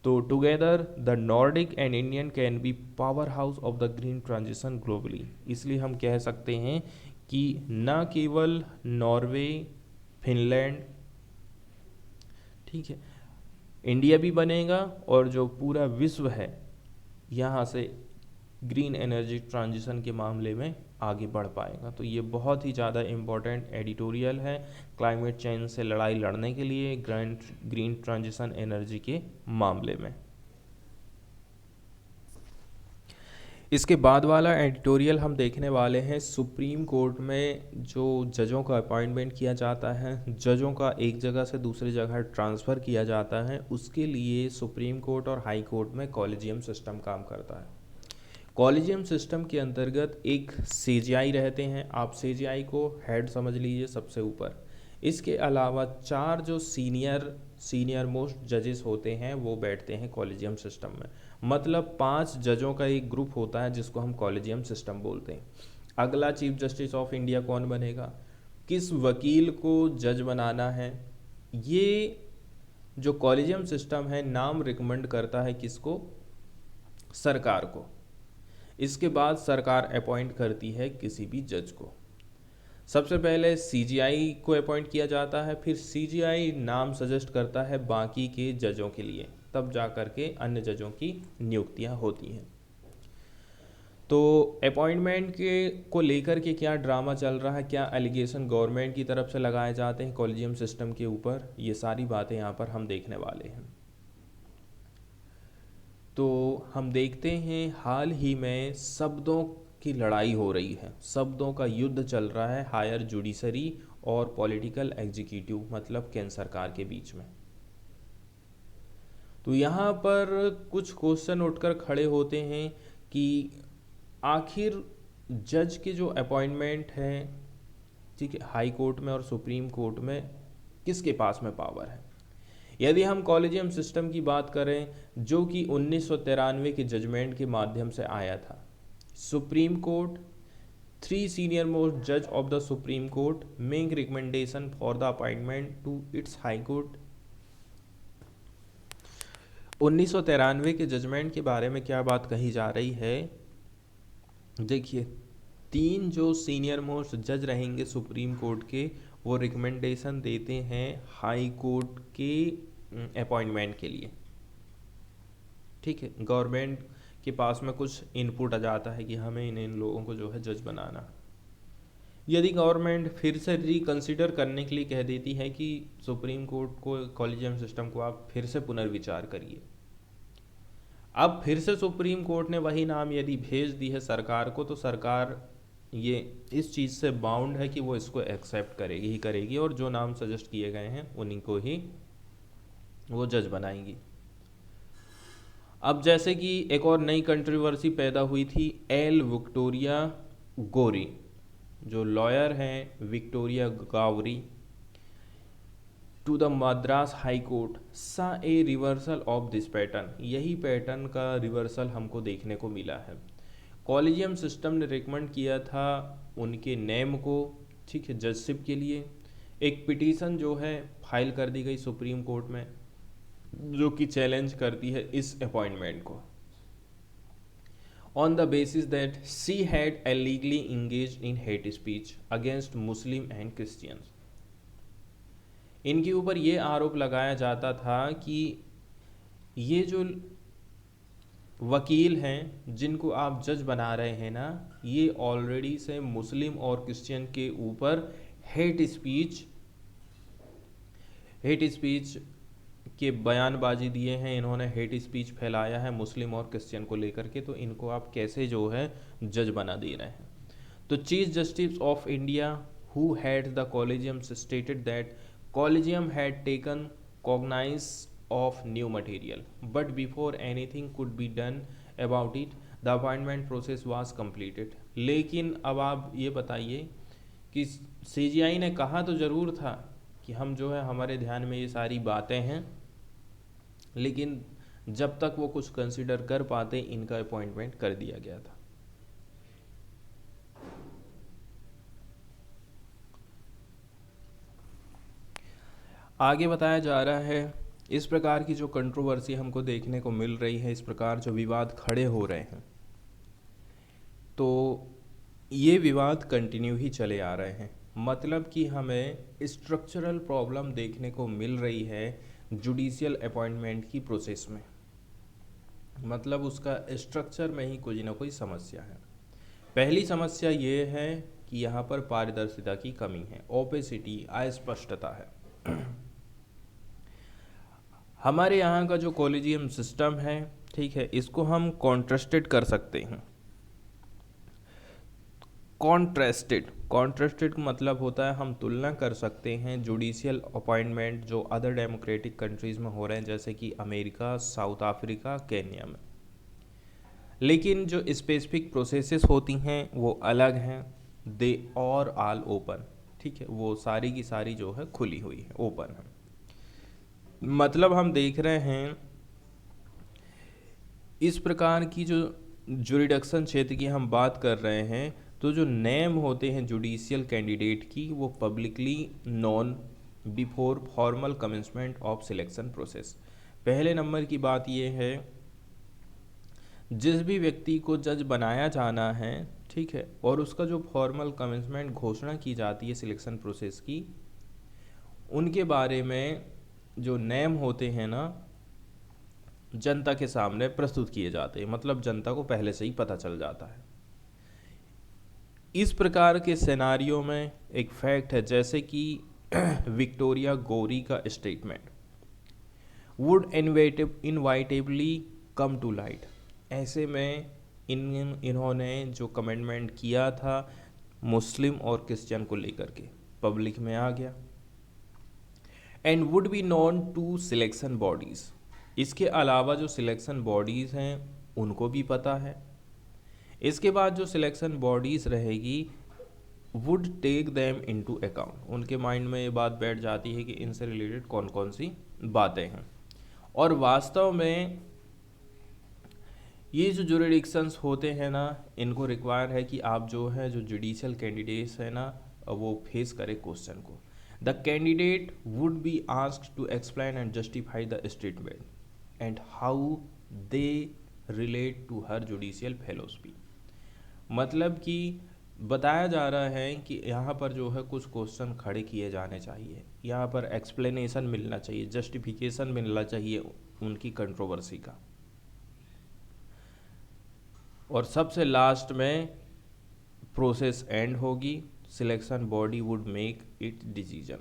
तो together the Nordic and Indian can be power house of the green transition globally. इसलिए हम कह सकते हैं कि न केवल नॉर्वे, फिनलैंड, ठीक है, इंडिया भी बनेगा और जो पूरा विश्व है यहाँ से ग्रीन एनर्जी ट्रांजिशन के मामले में आगे बढ़ पाएगा। तो ये बहुत ही ज़्यादा इम्पोर्टेंट एडिटोरियल है क्लाइमेट चेंज से लड़ाई लड़ने के लिए ग्रीन ट्रांजिशन एनर्जी के मामले में। इसके बाद वाला एडिटोरियल हम देखने वाले हैं सुप्रीम कोर्ट में जो जजों का अपॉइंटमेंट किया जाता है, जजों का एक जगह से दूसरी जगह ट्रांसफ़र किया जाता है, उसके लिए सुप्रीम कोर्ट और हाई कोर्ट में कॉलेजियम सिस्टम काम करता है। कॉलेजियम सिस्टम के अंतर्गत एक सीजीआई रहते हैं, आप सीजीआई को हेड समझ लीजिए सबसे ऊपर। इसके अलावा 4 जो सीनियर मोस्ट जजेस होते हैं वो बैठते हैं कॉलेजियम सिस्टम में। मतलब 5 जजों का एक ग्रुप होता है जिसको हम कॉलेजियम सिस्टम बोलते हैं। अगला चीफ जस्टिस ऑफ इंडिया कौन बनेगा, किस वकील को जज बनाना है, ये जो कॉलेजियम सिस्टम है नाम रिकमेंड करता है किसको, सरकार को। इसके बाद सरकार अपॉइंट करती है किसी भी जज को। सबसे पहले सीजीआई को अपॉइंट किया जाता है, फिर सीजीआई नाम सजेस्ट करता है बाकी के जजों के लिए, तब जा कर के अन्य जजों की नियुक्तियां होती हैं। तो अपॉइंटमेंट के को लेकर के क्या ड्रामा चल रहा है, क्या एलिगेशन गवर्नमेंट की तरफ से लगाए जाते हैं कॉलेजियम सिस्टम के ऊपर, ये सारी बातें यहाँ पर हम देखने वाले हैं। तो हम देखते हैं हाल ही में शब्दों की लड़ाई हो रही है, शब्दों का युद्ध चल रहा है हायर जुडिशरी और पॉलिटिकल एग्जीक्यूटिव मतलब केंद्र सरकार के बीच में। तो यहाँ पर कुछ क्वेश्चन उठकर खड़े होते हैं कि आखिर जज के जो अपॉइंटमेंट है, ठीक है, हाई कोर्ट में और सुप्रीम कोर्ट में किसके पास में पावर है। यदि हम कॉलेजियम सिस्टम की बात करें जो कि 1993 के जजमेंट के माध्यम से आया था, सुप्रीम कोर्ट 3 सीनियर मोस्ट जज of the supreme court make recommendation for the appointment to its high court. 1993 के जजमेंट के बारे में क्या बात कही जा रही है, देखिए 3 जो सीनियर मोस्ट जज रहेंगे सुप्रीम कोर्ट के, वो रिकमेंडेशन देते हैं हाई कोर्ट के अपॉइंटमेंट के लिए। ठीक है, गवर्नमेंट के पास में कुछ इनपुट आ जाता है कि हमें इन लोगों को जो है जज बनाना। यदि गवर्नमेंट फिर से रिकंसिडर करने के लिए कह देती है कि सुप्रीम कोर्ट को, कॉलेजियम सिस्टम को आप फिर से पुनर्विचार करिए, अब फिर से सुप्रीम कोर्ट ने वही नाम यदि भेज दी है सरकार को, तो सरकार ये इस चीज़ से बाउंड है कि वो इसको एक्सेप्ट करेगी ही करेगी और जो नाम सजेस्ट किए गए हैं उन्हीं को ही वो जज बनाएंगी। अब जैसे कि एक और नई कंट्रोवर्सी पैदा हुई थी, एल विक्टोरिया गोरी जो लॉयर हैं, Victoria Gowri to the Madras high court saw a reversal of this pattern. यही पैटर्न का रिवर्सल हमको देखने को मिला है। कॉलेजियम सिस्टम ने रिकमेंड किया था उनके नेम को, ठीक है, जजशिप के लिए। एक पिटीशन जो है फाइल कर दी गई सुप्रीम कोर्ट में जो कि चैलेंज करती है इस अपॉइंटमेंट को on the basis that she had illegally engaged in hate speech against Muslim and Christians. इनके ऊपर ये आरोप लगाया जाता था कि ये जो वकील हैं जिनको आप जज बना रहे हैं ना, ये ऑलरेडी से मुस्लिम और क्रिश्चियन के ऊपर हेट स्पीच के बयानबाजी दिए हैं, इन्होंने हेट स्पीच फैलाया है मुस्लिम और क्रिश्चियन को लेकर के, तो इनको आप कैसे जो है जज बना दे रहे हैं। तो chief justice of India who had the collegium stated that collegium had taken cognise of new material but before anything could be done about it the appointment process was completed। लेकिन अब आप ये बताइए कि सीजीआई ने कहा तो ज़रूर था कि हम जो है हमारे ध्यान में ये सारी बातें हैं, लेकिन जब तक वो कुछ कंसिडर कर पाते इनका अपॉइंटमेंट कर दिया गया था। आगे बताया जा रहा है, इस प्रकार की जो कंट्रोवर्सी हमको देखने को मिल रही है, इस प्रकार जो विवाद खड़े हो रहे हैं, तो ये विवाद कंटिन्यू ही चले आ रहे हैं। मतलब कि हमें स्ट्रक्चरल प्रॉब्लम देखने को मिल रही है जुडिशियल अपॉइंटमेंट की प्रोसेस में। मतलब उसका स्ट्रक्चर में ही कोई ना कोई समस्या है। पहली समस्या ये है कि यहाँ पर पारदर्शिता की कमी है, ओपेसिटी, अस्पष्टता है। हमारे यहाँ का जो कॉलेजियम सिस्टम है, ठीक है, इसको हम कॉन्ट्रास्टेड कर सकते हैं। कॉन्ट्रास्टेड का मतलब होता है हम तुलना कर सकते हैं जुडिशियल अपॉइंटमेंट जो अदर डेमोक्रेटिक कंट्रीज़ में हो रहे हैं, जैसे कि अमेरिका, साउथ अफ्रीका, केन्या में। लेकिन जो स्पेसिफिक प्रोसेसेस होती हैं वो अलग हैं। दे और ऑल ओपन, ठीक है, वो सारी की सारी जो है खुली हुई है, ओपन है। मतलब हम देख रहे हैं इस प्रकार की जो जुरिडिक्शन क्षेत्र की हम बात कर रहे हैं, तो जो नेम होते हैं जुडिशियल कैंडिडेट की वो publicly known before formal commencement of selection process. पहले नंबर की बात ये है, जिस भी व्यक्ति को जज बनाया जाना है, ठीक है, और उसका जो फॉर्मल कमेंसमेंट घोषणा की जाती है सिलेक्शन प्रोसेस की, उनके बारे में जो नेम होते हैं ना, जनता के सामने प्रस्तुत किए जाते हैं। मतलब जनता को पहले से ही पता चल जाता है। इस प्रकार के सिनेरियो में एक फैक्ट है, जैसे कि विक्टोरिया गौरी का statement would inevitably come to light. ऐसे में इन्होंने जो कमेंटमेंट किया था मुस्लिम और क्रिश्चियन को लेकर के पब्लिक में आ गया। And would be known to selection bodies. इसके अलावा जो सिलेक्शन बॉडीज़ हैं उनको भी पता है। इसके बाद जो सिलेक्शन बॉडीज़ रहेगी would take them into account. उनके माइंड में ये बात बैठ जाती है कि इनसे रिलेटेड कौन कौन सी बातें हैं। और वास्तव में ये जो जुरिडिक्शंस होते हैं ना, इनको रिक्वायर है कि आप जो है जो जुडिशियल कैंडिडेट्स है ना, वो फेस करे क्वेश्चन को। The candidate would be asked to explain and justify the statement and how they relate to her judicial fellowship. मतलब कि बताया जा रहा है कि यहाँ पर जो है कुछ क्वेश्चन खड़े किए जाने चाहिए, यहाँ पर एक्सप्लेनेशन मिलना चाहिए, जस्टिफिकेशन मिलना चाहिए उनकी कंट्रोवर्सी का। और सबसे लास्ट में प्रोसेस एंड होगी, selection body would make it decision.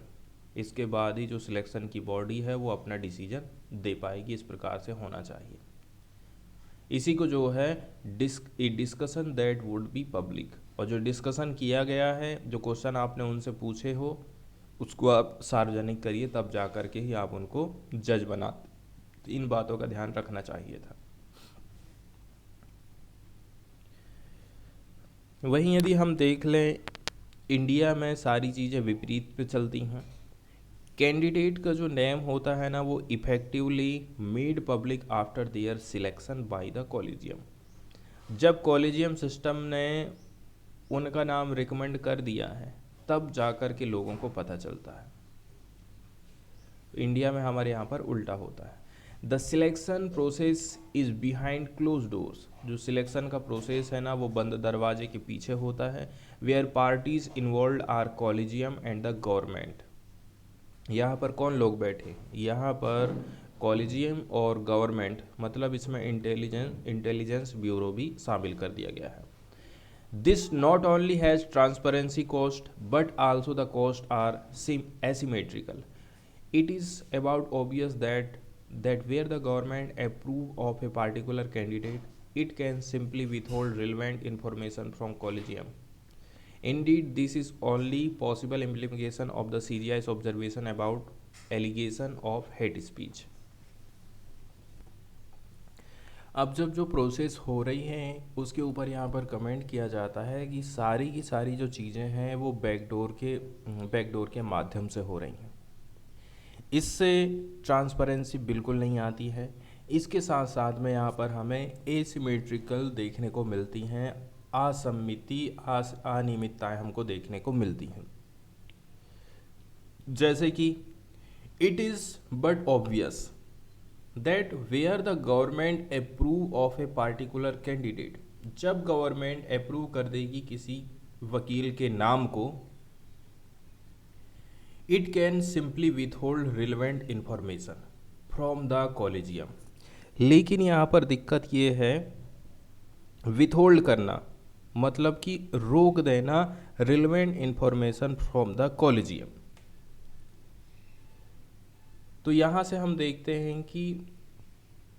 इसके बाद ही जो सिलेक्शन की बॉडी है वो अपना डिसीजन दे पाएगी। इस प्रकार से होना चाहिए। इसी को जो है discussion that would be public. और जो डिस्कशन किया गया है, जो क्वेश्चन आपने उनसे पूछे हो, उसको आप सार्वजनिक करिए, तब जा कर के ही आप उनको जज बनाते। इन बातों का ध्यान रखना चाहिए था। वहीं यदि हम देख लें, इंडिया में सारी चीज़ें विपरीत पे चलती हैं। कैंडिडेट का जो नेम होता है ना, वो effectively made public after their selection by the collegium. जब कॉलेजियम सिस्टम ने उनका नाम रिकमेंड कर दिया है, तब जाकर के लोगों को पता चलता है। इंडिया में हमारे यहाँ पर उल्टा होता है। The selection process is behind closed doors. जो सिलेक्शन का प्रोसेस है ना, वो बंद दरवाजे के पीछे होता है। Where parties involved are collegium and the government. यहाँ पर कौन लोग बैठे? यहाँ पर कॉलेजियम और गवर्नमेंट, मतलब इसमें इंटेलिजेंस ब्यूरो भी शामिल कर दिया गया है। This not only has transparency cost but also the cost are asymmetrical. It is about obvious that where the government approve of a particular candidate, it can simply withhold relevant information from collegium. Indeed, this is only possible implication of the CGI's observation about allegation of hate speech. अब जब जो process हो रही है उसके ऊपर यहाँ पर कमेंट किया जाता है कि सारी की सारी जो चीज़ें हैं वो बैकडोर के माध्यम से हो रही हैं। इससे ट्रांसपेरेंसी बिल्कुल नहीं आती है। इसके साथ साथ में यहाँ पर हमें एसिमेट्रिकल देखने को मिलती हैं, असममिति अनियमितताएं हमको देखने को मिलती हैं। जैसे कि it is but obvious that where the government approve of a particular candidate, जब गवर्नमेंट अप्रूव कर देगी किसी वकील के नाम को, it can simply withhold relevant information from the collegium. लेकिन यहाँ पर दिक्कत ये है, विथहोल्ड करना मतलब कि रोक देना relevant information from the collegium. तो यहाँ से हम देखते हैं कि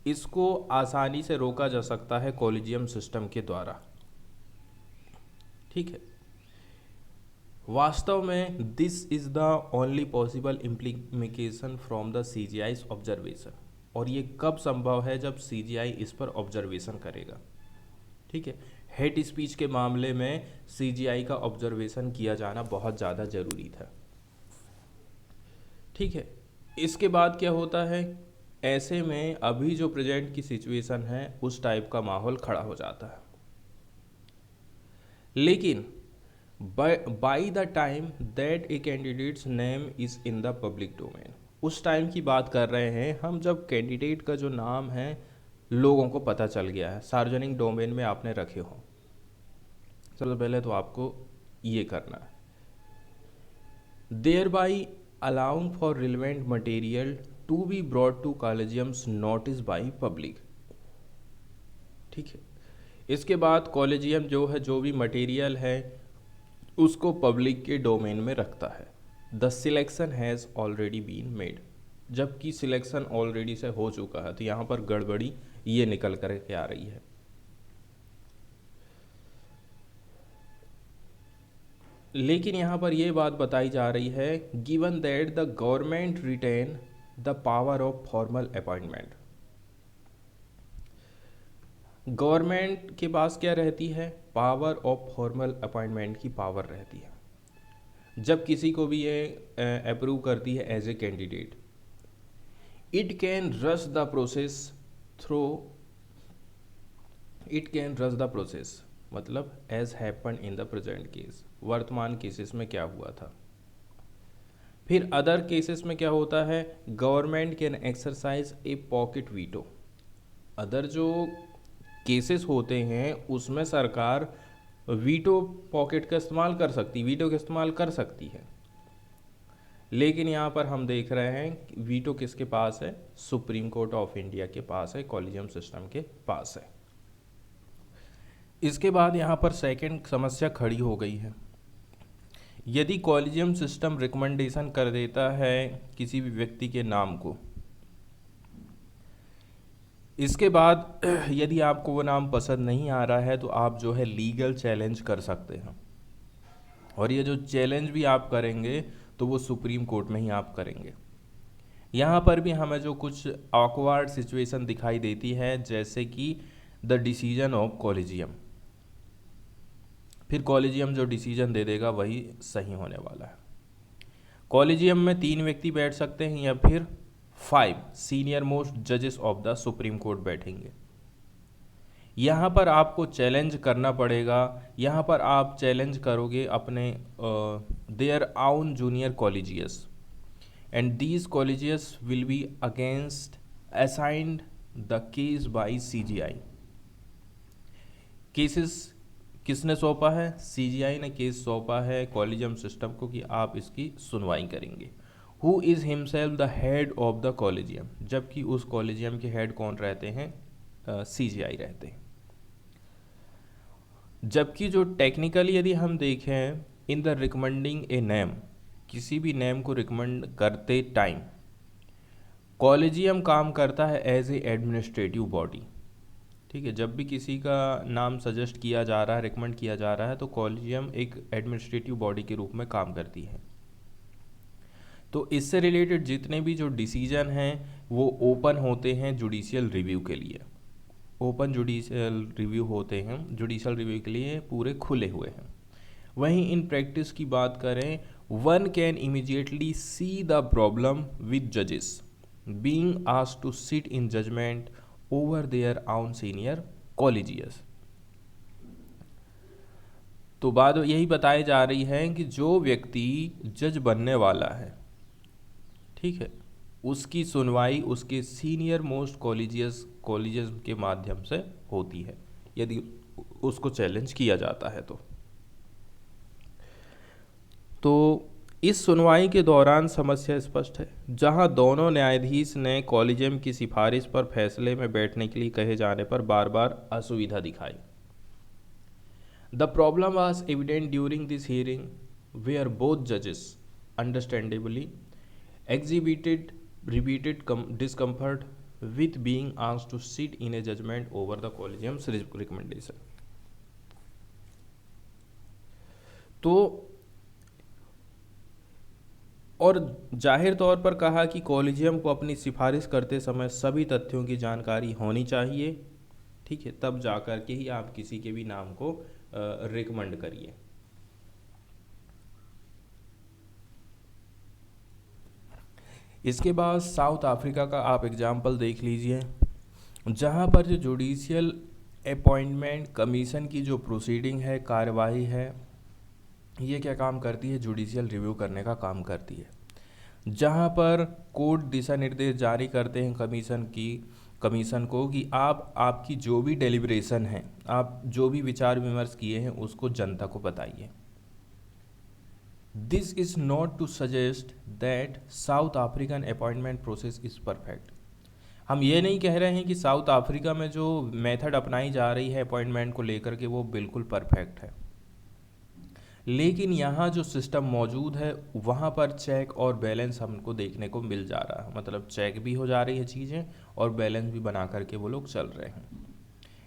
इसको आसानी से रोका जा सकता है कॉलेजियम सिस्टम के द्वारा। ठीक है, वास्तव में this is the only possible implication from the CGI's observation, और ये कब संभव है, जब CGI इस पर ऑब्जर्वेशन करेगा। ठीक है, हेट स्पीच के मामले में CGI का ऑब्जर्वेशन किया जाना बहुत ज़्यादा ज़रूरी था। ठीक है, इसके बाद क्या होता है, ऐसे में अभी जो प्रेजेंट की सिचुएशन है उस टाइप का माहौल खड़ा हो जाता है। लेकिन by the time that A candidates name is in the public domain, उस टाइम की बात कर रहे हैं हम जब कैंडिडेट का जो नाम है लोगों को पता चल गया है, सार्वजनिक डोमेन में आपने रखे हो। सबसे पहले तो आपको ये करना है, thereby allowing for relevant material to be brought to collegium's notice by public। ठीक है, इसके बाद कॉलेजियम जो है जो भी मटेरियल है उसको पब्लिक के डोमेन में रखता है। The selection has already been made, जबकि सिलेक्शन ऑलरेडी से हो चुका है, तो यहाँ पर गड़बड़ी ये निकल कर के आ रही है। लेकिन यहाँ पर यह बात बताई जा रही है, given that the government retain the power of formal appointment, government के पास क्या रहती है, पावर ऑफ फॉर्मल अपॉइंटमेंट की पावर रहती है। जब किसी को भी ये अप्रूव करती है as a candidate, it can rush the process through, it can rush the process मतलब as happen in the present case, वर्तमान केसेस में क्या हुआ था। फिर अदर केसेस में क्या होता है, government can exercise A pocket veto, other जो केसेस होते हैं उसमें सरकार वीटो पॉकेट का इस्तेमाल कर सकती, वीटो का इस्तेमाल कर सकती है। लेकिन यहाँ पर हम देख रहे हैं वीटो किसके पास है, सुप्रीम कोर्ट ऑफ इंडिया के पास है, कॉलेजियम सिस्टम के पास है। इसके बाद यहाँ पर सेकंड समस्या खड़ी हो गई है, यदि कॉलेजियम सिस्टम रिकमेंडेशन कर देता है किसी भी व्यक्ति के नाम को, इसके बाद यदि आपको वो नाम पसंद नहीं आ रहा है तो आप जो है लीगल चैलेंज कर सकते हैं, और ये जो चैलेंज भी आप करेंगे तो वो सुप्रीम कोर्ट में ही आप करेंगे। यहाँ पर भी हमें जो कुछ ऑकवर्ड सिचुएशन दिखाई देती है, जैसे कि द डिसीजन ऑफ कॉलेजियम, फिर कॉलेजियम जो डिसीजन दे देगा वही सही होने वाला है। कॉलेजियम में 3 व्यक्ति बैठ सकते हैं या फिर 5 सीनियर मोस्ट जजेस ऑफ द सुप्रीम कोर्ट बैठेंगे। यहाँ पर आपको चैलेंज करना पड़ेगा, यहाँ पर आप चैलेंज करोगे अपने their own junior collegiums, and these collegiums will be against assigned the case by CGI। Cases किसने सौंपा है, CGI ने केस सौंपा है कॉलेजियम सिस्टम को कि आप इसकी सुनवाई करेंगे। Who is himself the head of the collegium, जबकि उस कॉलेजियम के हेड कौन रहते हैं, CGI रहते हैं। जबकि जो टेक्निकली यदि हम देखें, in the recommending a name, किसी भी नेम को रिकमेंड करते टाइम कॉलेजियम काम करता है एज ए एडमिनिस्ट्रेटिव बॉडी। ठीक है, जब भी किसी का नाम सजेस्ट किया जा रहा है, रिकमेंड किया जा रहा है, तो कॉलेजियम एक एडमिनिस्ट्रेटिव बॉडी के रूप में काम करती है। तो इससे रिलेटेड जितने भी जो डिसीजन हैं वो ओपन होते हैं जुडिशियल रिव्यू के लिए, ओपन जुडिशियल रिव्यू होते हैं, जुडिशियल रिव्यू के लिए पूरे खुले हुए हैं। वहीं इन प्रैक्टिस की बात करें, one can immediately see the problem with जजेस, being asked to sit in judgment over their own senior collegians। तो बात यही बताई जा रही है कि जो व्यक्ति जज बनने वाला है, ठीक है, उसकी सुनवाई उसके सीनियर मोस्ट कॉलेजियस के माध्यम से होती है यदि उसको चैलेंज किया जाता है तो इस सुनवाई के दौरान समस्या स्पष्ट है। जहां दोनों न्यायाधीश ने कॉलेजियम की सिफारिश पर फैसले में बैठने के लिए कहे जाने पर बार बार असुविधा दिखाई। The problem was evident during this hearing where both जजेस understandably exhibited repeated discomfort with being asked to sit in a judgment over the collegium's recommendation। तो और जाहिर तौर पर कहा कि कॉलेजियम को अपनी सिफारिश करते समय सभी तथ्यों की जानकारी होनी चाहिए, ठीक है, तब जाकर के ही आप किसी के भी नाम को रिकमेंड करिए। इसके बाद साउथ अफ्रीका का आप एग्जाम्पल देख लीजिए, जहाँ पर जो जुडिशियल अपॉइंटमेंट कमीशन की जो प्रोसीडिंग है, कार्यवाही है, ये क्या काम करती है, जुडिशियल रिव्यू करने का काम करती है। जहाँ पर कोर्ट दिशा निर्देश जारी करते हैं कमीशन को कि आप आपकी जो भी डेलिब्रेशन है, आप जो भी विचार विमर्श किए हैं उसको जनता को बताइए। This is not to suggest that South African appointment process is perfect। हम ये नहीं कह रहे हैं कि साउथ अफ्रीका में जो मेथड अपनाई जा रही है अपॉइंटमेंट को लेकर के वो बिल्कुल परफेक्ट है, लेकिन यहाँ जो सिस्टम मौजूद है वहाँ पर चेक और बैलेंस हमको देखने को मिल जा रहा है। मतलब चेक भी हो जा रही है चीज़ें और बैलेंस भी बना करके वो लोग चल रहे हैं।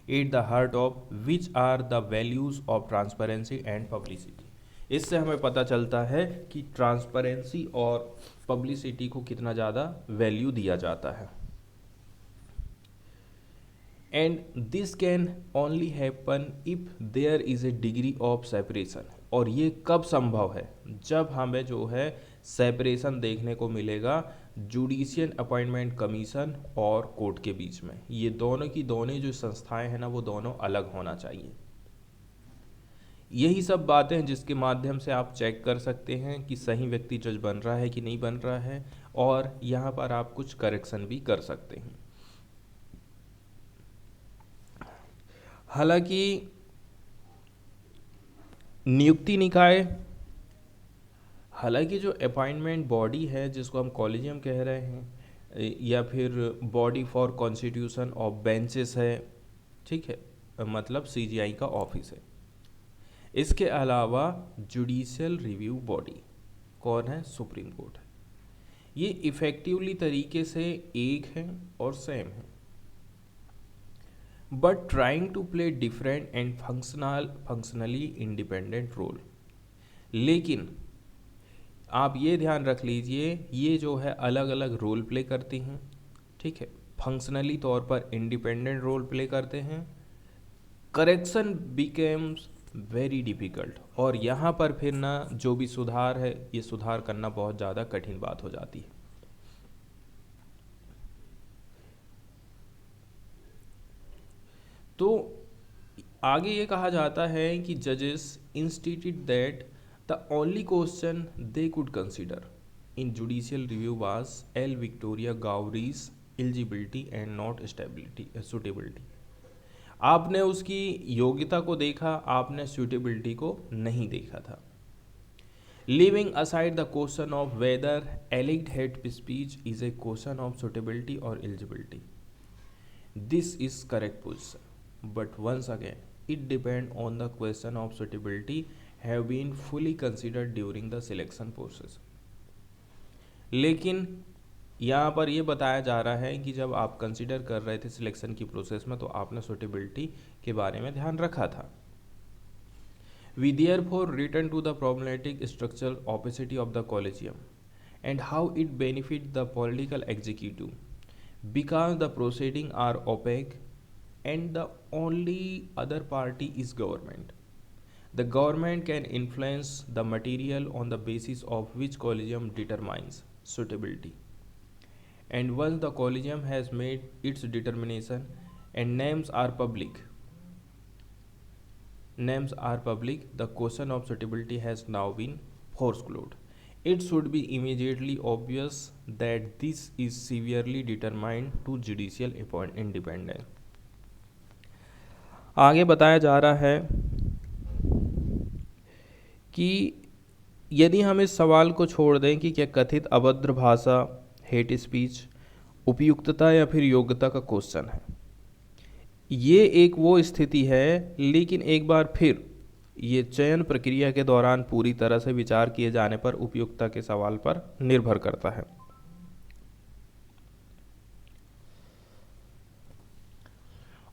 At the heart of which are the values of transparency and publicity. इससे हमें पता चलता है कि ट्रांसपेरेंसी और पब्लिसिटी को कितना ज़्यादा वैल्यू दिया जाता है। And this can only happen if there is a degree of separation. और ये कब संभव है, जब हमें जो है सेपरेशन देखने को मिलेगा जुडिशियल अपॉइंटमेंट कमीशन और कोर्ट के बीच में। ये दोनों की दोनों जो संस्थाएं हैं ना, वो दोनों अलग होना चाहिए। यही सब बातें हैं जिसके माध्यम से आप चेक कर सकते हैं कि सही व्यक्ति जज बन रहा है कि नहीं बन रहा है, और यहाँ पर आप कुछ करेक्शन भी कर सकते हैं। हालांकि नियुक्ति निकाय, हालांकि जो अपॉइंटमेंट बॉडी है जिसको हम कॉलेजियम कह रहे हैं, या फिर body for constitution of benches है, ठीक है, मतलब सीजीआई का ऑफिस है। इसके अलावा जुडिशियल रिव्यू बॉडी कौन है, सुप्रीम कोर्ट है। ये इफेक्टिवली तरीके से एक है और सेम है, but trying to play different and functionally independent role. लेकिन आप ये ध्यान रख लीजिए, ये जो है अलग अलग रोल प्ले करती हैं, ठीक है, फंक्शनली तौर पर इंडिपेंडेंट रोल प्ले करते हैं। करेक्शन बिकेम्स वेरी डिफ़िकल्ट, और यहाँ पर फिर ना जो भी सुधार है, ये सुधार करना बहुत ज़्यादा कठिन बात हो जाती है। तो आगे ये कहा जाता है कि जजेस institute that the only question they could consider in judicial review was L Victoria Gowri's eligibility and not suitability. आपने उसकी योग्यता को देखा, आपने सूटेबिलिटी को नहीं देखा था। Leaving aside the question of whether alleged hate speech is a question of suitability or eligibility, this is correct position, but once again it depend on the question of suitability have been fully considered during the selection process. लेकिन यहाँ पर ये बताया जा रहा है कि जब आप कंसिडर कर रहे थे सिलेक्शन की प्रोसेस में, तो आपने सूटेबिलिटी के बारे में ध्यान रखा था। We therefore return to the problematic structural opacity of the collegium and how it benefit the political executive because the proceeding are opaque and the only other party is government. The government can influence the material on the basis of which collegium determines suitability, and once the collegium has made its determination and names are public, the question of suitability has now been foreclosed. It should be immediately obvious that this is severely determined to judicial independence. आगे बताया जा रहा है कि यदि हम इस सवाल को छोड़ दें कि क्या कथित अभद्र भाषा, हेट स्पीच, उपयुक्तता या फिर योग्यता का क्वेश्चन है, ये एक वो स्थिति है, लेकिन एक बार फिर ये चयन प्रक्रिया के दौरान पूरी तरह से विचार किए जाने पर उपयुक्तता के सवाल पर निर्भर करता है।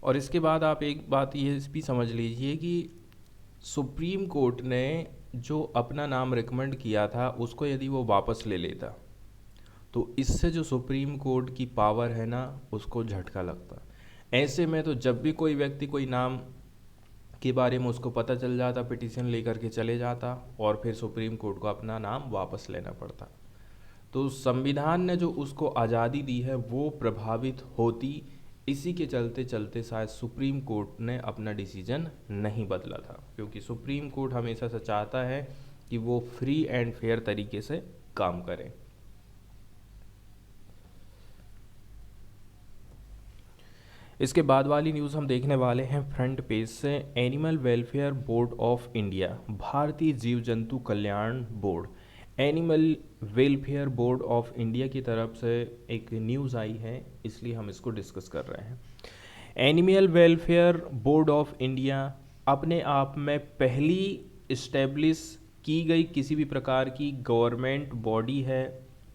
और इसके बाद आप एक बात ये भी समझ लीजिए कि सुप्रीम कोर्ट ने जो अपना नाम रिकमेंड किया था उसको यदि वो वापस ले लेता तो इससे जो सुप्रीम कोर्ट की पावर है ना उसको झटका लगता। ऐसे में तो जब भी कोई व्यक्ति कोई नाम के बारे में उसको पता चल जाता, पिटीशन लेकर के चले जाता और फिर सुप्रीम कोर्ट को अपना नाम वापस लेना पड़ता। तो संविधान ने जो उसको आज़ादी दी है वो प्रभावित होती। इसी के चलते चलते शायद सुप्रीम कोर्ट ने अपना डिसीजन नहीं बदला था, क्योंकि सुप्रीम कोर्ट हमेशा से चाहता है कि वो फ्री एंड फेयर तरीके से काम करे। इसके बाद वाली न्यूज़ हम देखने वाले हैं फ्रंट पेज से। Animal welfare board of India, भारतीय जीव जंतु कल्याण board, animal welfare board of India की तरफ से एक न्यूज़ आई है, इसलिए हम इसको डिस्कस कर रहे हैं। Animal welfare board of India अपने आप में पहली इस्टेब्लिश की गई किसी भी प्रकार की गवर्नमेंट बॉडी है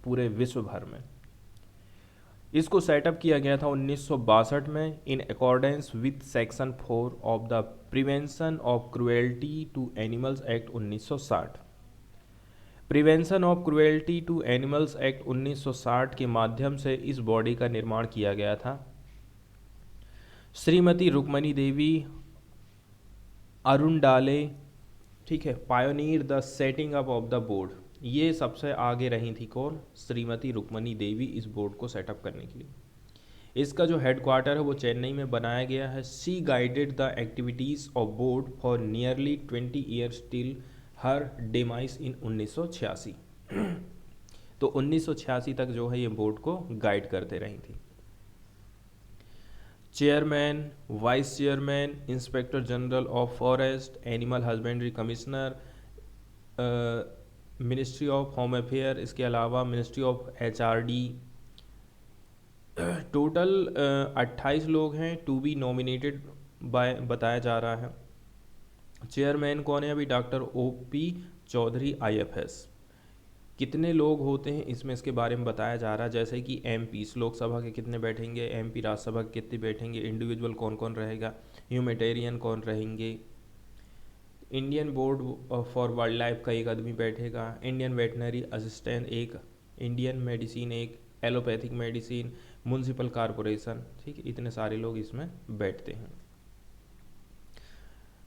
पूरे विश्व भर में। इसको सेटअप किया गया था 1962 में in accordance with section 4 of the prevention of cruelty to animals act 1960। Prevention of cruelty to animals act 1960 के माध्यम से इस बॉडी का निर्माण किया गया था। श्रीमती रुक्मणी देवी अरुणडाले, ठीक है, pioneer the setting up of the board. ये सबसे आगे रही थी कौन? श्रीमती रुक्मणी देवी इस बोर्ड को सेटअप करने के लिए। इसका जो हेडक्वार्टर है वो चेन्नई में बनाया गया है। She guided the activities of board for nearly 20 years till her demise in 1986। तो 1986 तक जो है ये बोर्ड को गाइड करते रही थी। Chairman, vice chairman, inspector general of forest, animal husbandry commissioner, ministry of home affair, इसके अलावा मिनिस्ट्री ऑफ HRD। टोटल 28 लोग हैं टू बी नॉमिनेटेड बाय बताया जा रहा है। चेयरमैन कौन है? अभी डॉक्टर OP चौधरी IFS। कितने लोग होते हैं इसमें, इसके बारे में बताया जा रहा है, जैसे कि MPs लोकसभा के कितने बैठेंगे, MP राज्यसभा के कितने बैठेंगे, इंडिविजुअल कौन कौन रहेगा, ह्यूमैनिटेरियन कौन रहेंगे, Indian board for wild life का एक आदमी बैठेगा, इंडियन वेटनरी असिस्टेंट एक, इंडियन मेडिसिन एक, एलोपैथिक मेडिसिन, म्यूनसिपल कॉरपोरेशन, ठीक है, इतने सारे लोग इसमें बैठते हैं।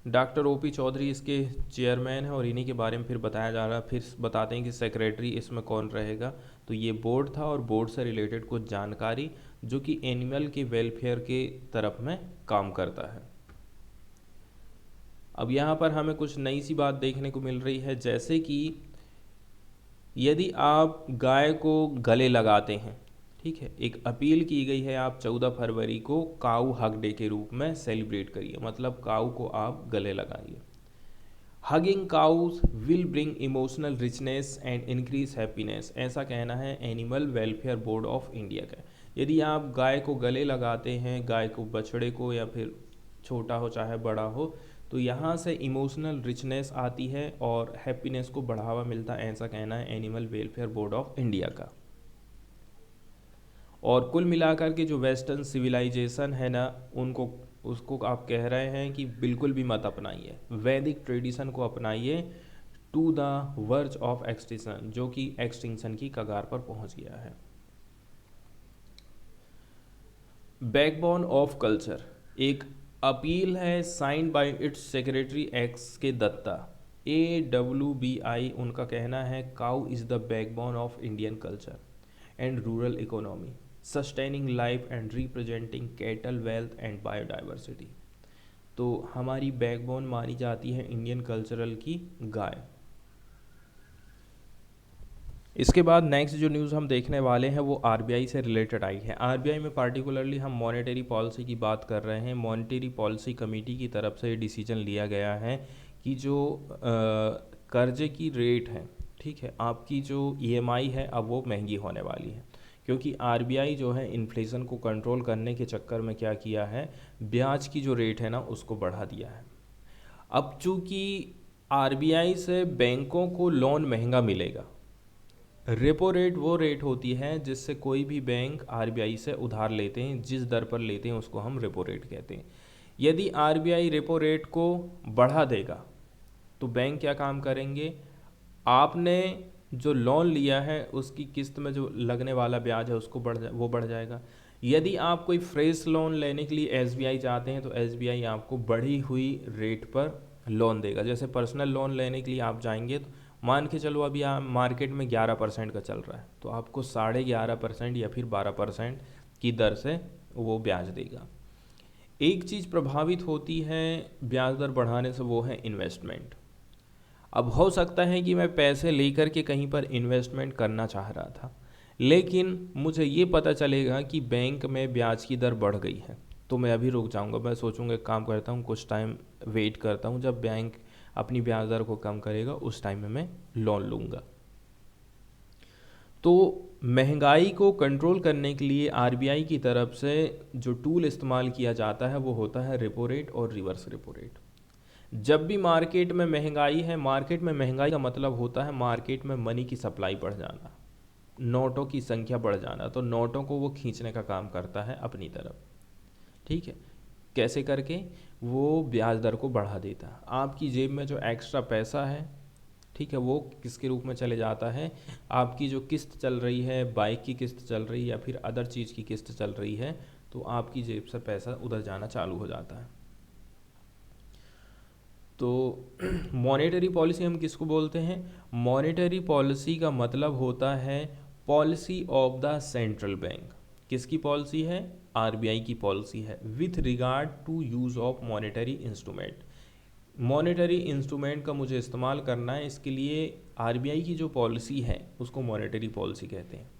डॉक्टर OP चौधरी इसके चेयरमैन है और इन्हीं के बारे में फिर बताया जा रहा है। फिर बताते हैं कि सेक्रेटरी इसमें कौन रहेगा। तो ये बोर्ड था और बोर्ड से रिलेटेड कुछ जानकारी जो कि एनिमल के वेलफेयर के तरफ में काम करता है। अब यहाँ पर हमें कुछ नई सी बात देखने को मिल रही है, जैसे कि यदि आप गाय को गले लगाते हैं, ठीक है, एक अपील की गई है, आप 14 फरवरी को काऊ हग डे के रूप में सेलिब्रेट करिए, मतलब काऊ को आप गले लगाइए। Hugging cows will bring emotional richness and increase happiness, ऐसा कहना है animal welfare board of India का। यदि आप गाय को गले लगाते हैं, गाय को, बछड़े को, या फिर छोटा हो चाहे बड़ा हो, तो यहाँ से इमोशनल रिचनेस आती है और हैप्पीनेस को बढ़ावा मिलता है, ऐसा कहना है animal welfare board of India का। और कुल मिलाकर के जो वेस्टर्न सिविलाइजेशन है ना, उसको आप कह रहे हैं कि बिल्कुल भी मत अपनाइए, वैदिक ट्रेडिशन को अपनाइए to the verge of extinction, जो कि एक्सटिंक्शन की कगार पर पहुंच गया है। बैकबोन ऑफ कल्चर एक अपील है signed by its secretary X K Datta, AWBI। उनका कहना है cow is the backbone of Indian culture and rural economy. Sustaining life and representing cattle wealth and biodiversity. तो हमारी बैकबोन मानी जाती है इंडियन कल्चरल की गाय। इसके बाद नेक्स्ट जो न्यूज़ हम देखने वाले हैं वो आरबीआई से रिलेटेड आई है। आरबीआई में पार्टिकुलरली हम मॉनेटरी पॉलिसी की बात कर रहे हैं। मॉनेटरी पॉलिसी कमेटी की तरफ से ये डिसीजन लिया गया है कि जो कर्जे की रेट है, ठीक है, आपकी जो ईएमआई है अब वो महंगी होने वाली है, क्योंकि आरबीआई जो है इन्फ्लेशन को कंट्रोल करने के चक्कर में क्या किया है, ब्याज की जो रेट है ना उसको बढ़ा दिया है। अब चूंकि आरबीआई से बैंकों को लोन महंगा मिलेगा, रेपो रेट वो रेट होती है जिससे कोई भी बैंक आरबीआई से उधार लेते हैं, जिस दर पर लेते हैं उसको हम रेपो रेट कहते हैं। यदि आरबीआई रेपो रेट को बढ़ा देगा तो बैंक क्या काम करेंगे, आपने जो लोन लिया है उसकी किस्त में जो लगने वाला ब्याज है उसको बढ़ जाएगा। यदि आप कोई फ्रेश लोन लेने के लिए एसबीआई चाहते हैं तो एसबीआई आपको बढ़ी हुई रेट पर लोन देगा। जैसे पर्सनल लोन लेने के लिए आप जाएंगे तो मान के चलो अभी आप मार्केट में 11% का चल रहा है, तो आपको 11.5% या फिर 12% की दर से वो ब्याज देगा। एक चीज़ प्रभावित होती है ब्याज दर बढ़ाने से, वो है इन्वेस्टमेंट। अब हो सकता है कि मैं पैसे लेकर के कहीं पर इन्वेस्टमेंट करना चाह रहा था, लेकिन मुझे ये पता चलेगा कि बैंक में ब्याज की दर बढ़ गई है, तो मैं अभी रुक जाऊंगा। मैं सोचूंगा एक काम करता हूँ, कुछ टाइम वेट करता हूँ, जब बैंक अपनी ब्याज दर को कम करेगा उस टाइम में मैं लोन लूँगा। तो महंगाई को कंट्रोल करने के लिए आरबीआई की तरफ से जो टूल इस्तेमाल किया जाता है वो होता है रेपो रेट और रिवर्स रेपो रेट। जब भी मार्केट में महंगाई है, मार्केट में महंगाई का मतलब होता है मार्केट में मनी की सप्लाई बढ़ जाना, नोटों की संख्या बढ़ जाना, तो नोटों को वो खींचने का काम करता है अपनी तरफ, ठीक है। कैसे करके, वो ब्याज दर को बढ़ा देता है। आपकी जेब में जो एक्स्ट्रा पैसा है, ठीक है, वो किसके रूप में चले जाता है, आपकी जो किस्त चल रही है, बाइक की किस्त चल रही है या फिर अदर चीज़ की किस्त चल रही है, तो आपकी जेब से पैसा उधर जाना चालू हो जाता है। तो मॉनेटरी पॉलिसी हम किसको बोलते हैं, मॉनेटरी पॉलिसी का मतलब होता है policy of the central bank. किसकी पॉलिसी है, आरबीआई की पॉलिसी है with regard to use of monetary instrument. Monetary instrument का मुझे इस्तेमाल करना है, इसके लिए आरबीआई की जो पॉलिसी है उसको मॉनेटरी पॉलिसी कहते हैं।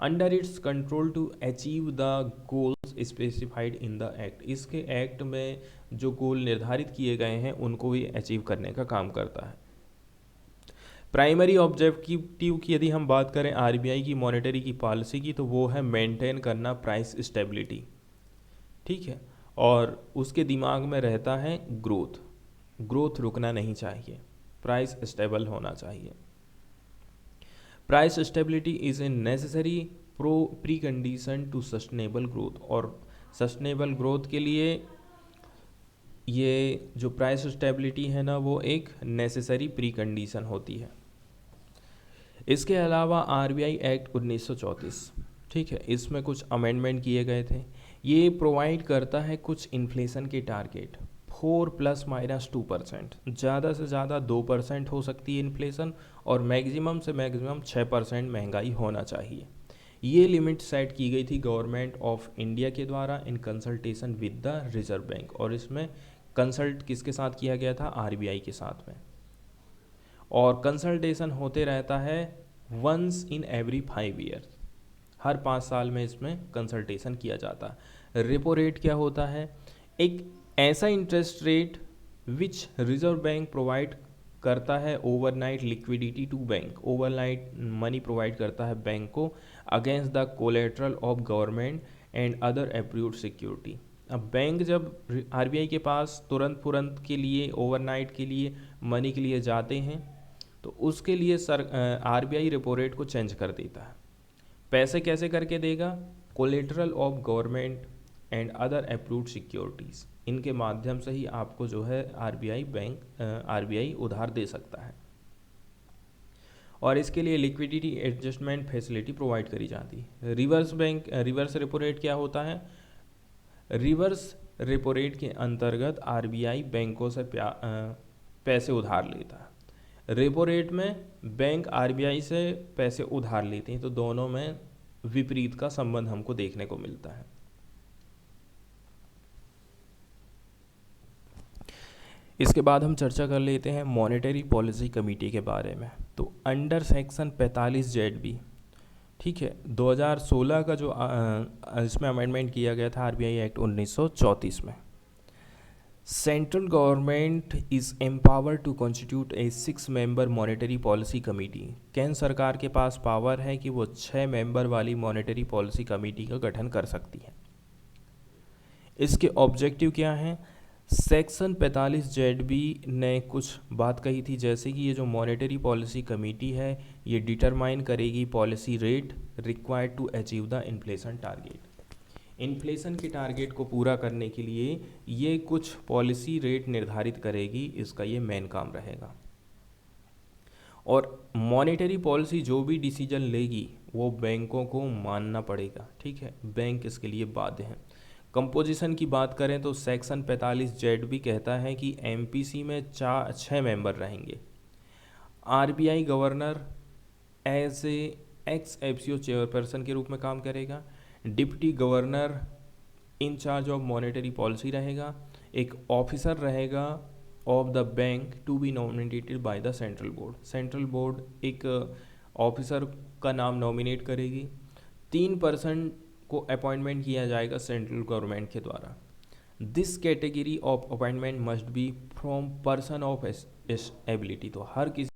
Under its control to achieve the goals specified in the act. इसके एक्ट में जो गोल निर्धारित किए गए हैं उनको भी अचीव करने का काम करता है। प्राइमरी ऑब्जेक्टिव की यदि हम बात करें आरबीआई की मॉनेटरी की पॉलिसी की, तो वो है मेंटेन करना प्राइस स्टेबिलिटी, ठीक है, और उसके दिमाग में रहता है ग्रोथ। ग्रोथ रुकना नहीं चाहिए, प्राइस स्टेबल होना चाहिए। Price stability is a necessary precondition to sustainable growth. और सस्टेनेबल ग्रोथ के लिए ये जो प्राइस स्टेबिलिटी है ना, वो एक नेसेसरी प्री कंडीशन होती है। इसके अलावा आरबीआई एक्ट 1934, ठीक है, इसमें कुछ अमेंडमेंट किए गए थे। ये प्रोवाइड करता है कुछ इन्फ्लेशन के टारगेट 4 ± 2%, ज़्यादा से ज़्यादा 2% हो सकती है इन्फ्लेशन, और मैक्सिमम से मैक्सिमम 6% महंगाई होना चाहिए। ये लिमिट सेट की गई थी गवर्नमेंट ऑफ इंडिया के द्वारा in consultation with the reserve bank, और इसमें कंसल्ट किसके साथ किया गया था, आरबीआई के साथ में। और कंसल्टेशन होते रहता है वंस इन एवरी 5 ईयर्स, हर 5 साल में इसमें कंसल्टेशन किया जाता है। रेपो रेट क्या होता है, एक ऐसा interest rate which reserve bank provide करता है overnight liquidity to bank, overnight money provide करता है बैंक को against the collateral of government and other approved security. अब बैंक जब आरबीआई के पास तुरंत के लिए, ओवरनाइट के लिए, मनी के लिए जाते हैं, तो उसके लिए आरबीआई रेपो रेट को चेंज कर देता है। पैसे कैसे करके देगा, collateral of government and other approved securities, इनके माध्यम से ही आपको जो है आरबीआई उधार दे सकता है। और इसके लिए लिक्विडिटी एडजस्टमेंट फैसिलिटी प्रोवाइड करी जाती है। रिवर्स रेपो रेट क्या होता है, रिवर्स रेपो रेट के अंतर्गत आरबीआई बैंकों से पैसे उधार लेता है। रेपो रेट में बैंक आरबीआई से पैसे उधार लेते हैं, तो दोनों में विपरीत का संबंध हमको देखने को मिलता है। इसके बाद हम चर्चा कर लेते हैं मॉनेटरी पॉलिसी कमेटी के बारे में। तो अंडर सेक्शन 45 ZB, ठीक है, 2016 का जो इसमें अमेंडमेंट किया गया था आरबीआई एक्ट 1934 में, central government is empower to constitute a 6 member monetary policy committee. केंद्र सरकार के पास पावर है कि वो 6 मेंबर वाली मॉनेटरी पॉलिसी कमेटी का गठन कर सकती है। इसके ऑब्जेक्टिव क्या हैं? सेक्शन 45 ZB ने कुछ बात कही थी, जैसे कि ये जो मॉनेटरी पॉलिसी कमेटी है ये डिटरमाइन करेगी policy rate required to achieve the inflation target. Inflation के टारगेट को पूरा करने के लिए ये कुछ पॉलिसी रेट निर्धारित करेगी, इसका ये मेन काम रहेगा। और मॉनेटरी पॉलिसी जो भी डिसीजन लेगी वो बैंकों को मानना पड़ेगा, ठीक है, बैंक इसके लिए बाध्य हैं। कंपोजिशन की बात करें तो सेक्शन 45 ZB कहता है कि MPC में 6 मेंबर रहेंगे। RBI governor as a ex officio chairperson के रूप में काम करेगा। Deputy governor in charge of monetary policy रहेगा। एक ऑफिसर रहेगा of the bank to be nominated by the central board. Central board एक ऑफिसर का नाम नॉमिनेट करेगी। 3% को अपॉइंटमेंट किया जाएगा सेंट्रल गवर्नमेंट के द्वारा। This category of appointment must be from person of ability. तो हर किसी